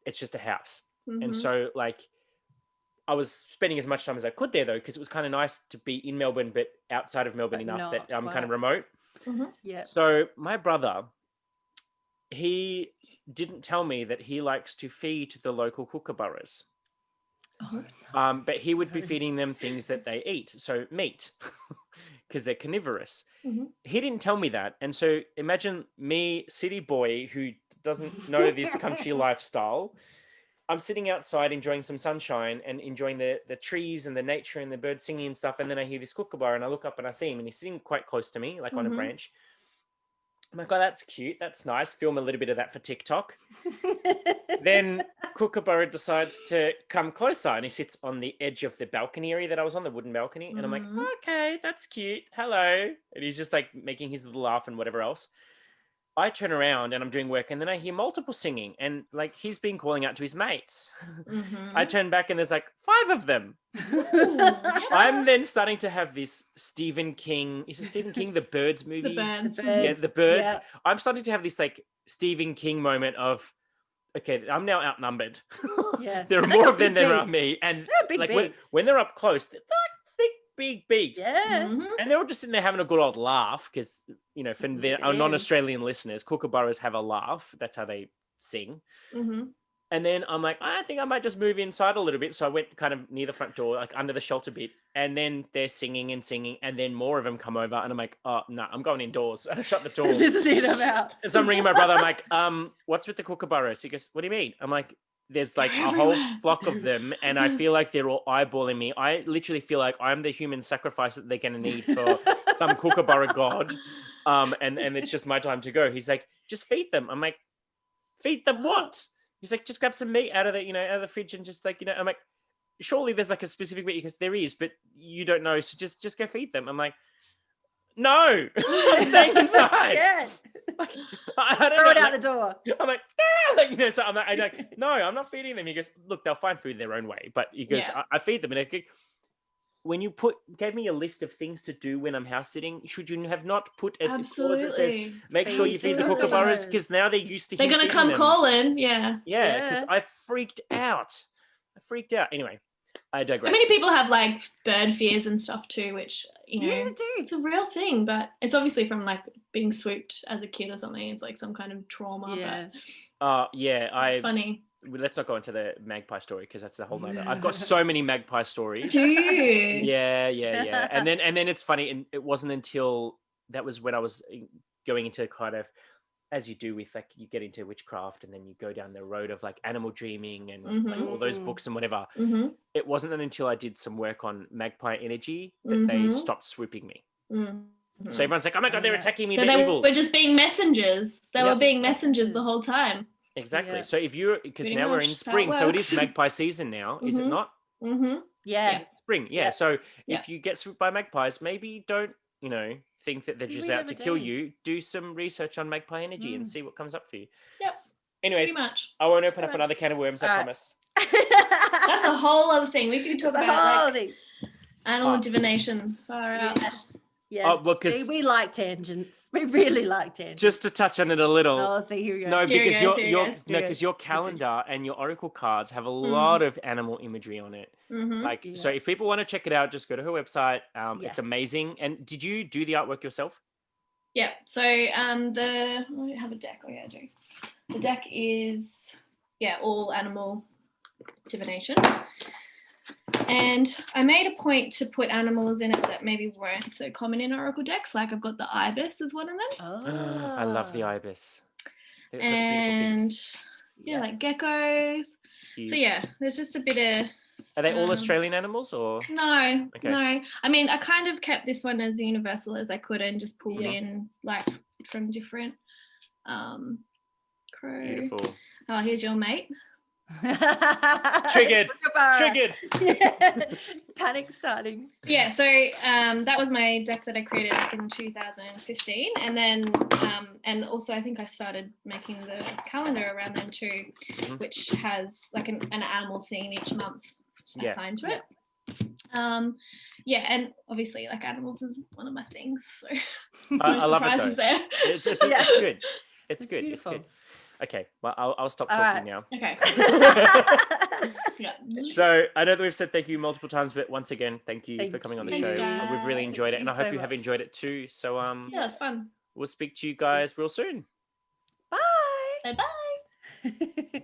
It's just a house. And so like I was spending as much time as I could there though, because it was kind of nice to be in Melbourne, but outside of Melbourne enough that I'm kind of remote. Yeah. So my brother, he didn't tell me that he likes to feed the local kookaburras. But he would be feeding them things that they eat. So meat, because they're carnivorous. He didn't tell me that. And so imagine me, city boy, who doesn't know this country lifestyle. I'm sitting outside enjoying some sunshine and enjoying the trees and the nature and the birds singing and stuff. And then I hear this kookaburra and I look up and I see him and he's sitting quite close to me, like on a branch. I'm like, oh, that's cute. That's nice. Film a little bit of that for TikTok. Then Kookaburra decides to come closer and he sits on the edge of the balcony area that I was on, the wooden balcony. And I'm like, okay, that's cute. Hello. And he's just like making his little laugh and whatever else. I turn around and I'm doing work and then I hear multiple singing and like he's been calling out to his mates. I turn back and there's like 5 of them. I'm then starting to have this Stephen King, is it Stephen King, the Birds movie? The Birds. Yeah, the Birds. Yeah. I'm starting to have this like Stephen King moment of, okay, I'm now outnumbered. Yeah. There are more of them than around me. And big like when they're up close, they're like thick, big beaks. Yeah. And they're all just sitting there having a good old laugh because, you know, for our non-Australian listeners, kookaburras have a laugh. That's how they sing. And then I'm like, I think I might just move inside a little bit. So I went kind of near the front door, like under the shelter bit. And then they're singing and singing. And then more of them come over. And I'm like, oh, no, I'm going indoors. And I shut the door. This is it, I'm out. And so I'm ringing my brother. I'm like, what's with the kookaburras? He goes, what do you mean? I'm like, there's like a whole Everywhere. flock of them. And I feel like they're all eyeballing me. I literally feel like I'm the human sacrifice that they're going to need for some kookaburra god. And it's just my time to go. He's like, just feed them. I'm like, feed them what? He's like, just grab some meat out of the, out of the fridge and just like, I'm like, surely there's like a specific meat because there is, but you don't know. So just go feed them. I'm like, no, I'm staying inside. Yeah. I don't Throw it know. out the door. I'm like, so I'm like, no, I'm not feeding them. He goes, look, they'll find food their own way. But he goes, Yeah. I feed them. And when you gave me a list of things to do when I'm house sitting, should you have not put a clause that says, Absolutely. make sure you feed the Absolutely. kookaburras? Because now they're used to They're him gonna feeding come them. calling. Yeah. Yeah, because Yeah. I freaked out. Anyway, I digress. How many people have like bird fears and stuff too, which Yeah, they do. it's a real thing, but it's obviously from like being swooped as a kid or something. It's like some kind of trauma. Yeah. Yeah, But it's funny. let's not go into the magpie story because that's a whole nother. I've got so many magpie stories. Do you? Yeah. And then it's funny, and it wasn't until that was when I was going into kind of, as you do with like, you get into witchcraft and then you go down the road of like animal dreaming and like all those books and whatever. Mm-hmm. It wasn't until I did some work on magpie energy that they stopped swooping me. Mm-hmm. So everyone's like, oh my God, they're attacking me. So they're they evil. were just being messengers. They Yeah. were being messengers the whole time. Exactly. Yeah. So because Pretty now we're in much how it spring, so it works. is magpie season now, is it not? Mm-hmm. Yeah. Is it spring? Yeah. Yeah. So Yeah. if you get swooped by magpies, maybe don't, think that they're See, just we out never to kill do. you. Do some research on magpie energy and see what comes up for you. Yep. Anyways, Pretty much. I won't open up much. another can of worms, I All right. promise. That's a whole other thing. We can talk That's a about whole like thing. animal divination. Far out. Yes. Yes. Oh, well, 'cause- we like tangents. We really like tangents. Just to touch on it a little. Oh, see, here we go. No, Here we because go, here we go. because your calendar and your oracle cards have a lot of animal imagery on it. Mm-hmm. Like, so if people want to check it out, just go to her website. Yes. It's amazing. And did you do the artwork yourself? Yeah. So I have a deck. Oh yeah, I do. The deck is all animal divination. And I made a point to put animals in it that maybe weren't so common in oracle decks. Like I've got the ibis as one of them. Oh. I love the ibis. They're such And beautiful things. like geckos. Cute. So yeah, there's just a bit of Are they all Australian animals or? no. Okay. I mean, I kind of kept this one as universal as I could and just pulled Yeah. in like from different crow. Beautiful. Oh, here's your mate. Triggered. Kookaburra. Triggered. Yeah. Panic starting. Yeah, so that was my deck that I created like in 2015, and then and also I think I started making the calendar around then too, which has like an animal theme each month assigned to it. And obviously like animals is one of my things, so I love it surprises though. there. It's Yeah. good. It's good. Beautiful. It's good. Okay, well, I'll stop All talking right. now. Okay. Yeah. So I know that we've said thank you multiple times, but once again, thank you for Thank coming on the you. show. Thanks, We've really guys. enjoyed it, Thank and I you hope so you have much. enjoyed it too. So Yeah, it's fun. we'll speak to you guys real soon. Bye. Bye bye.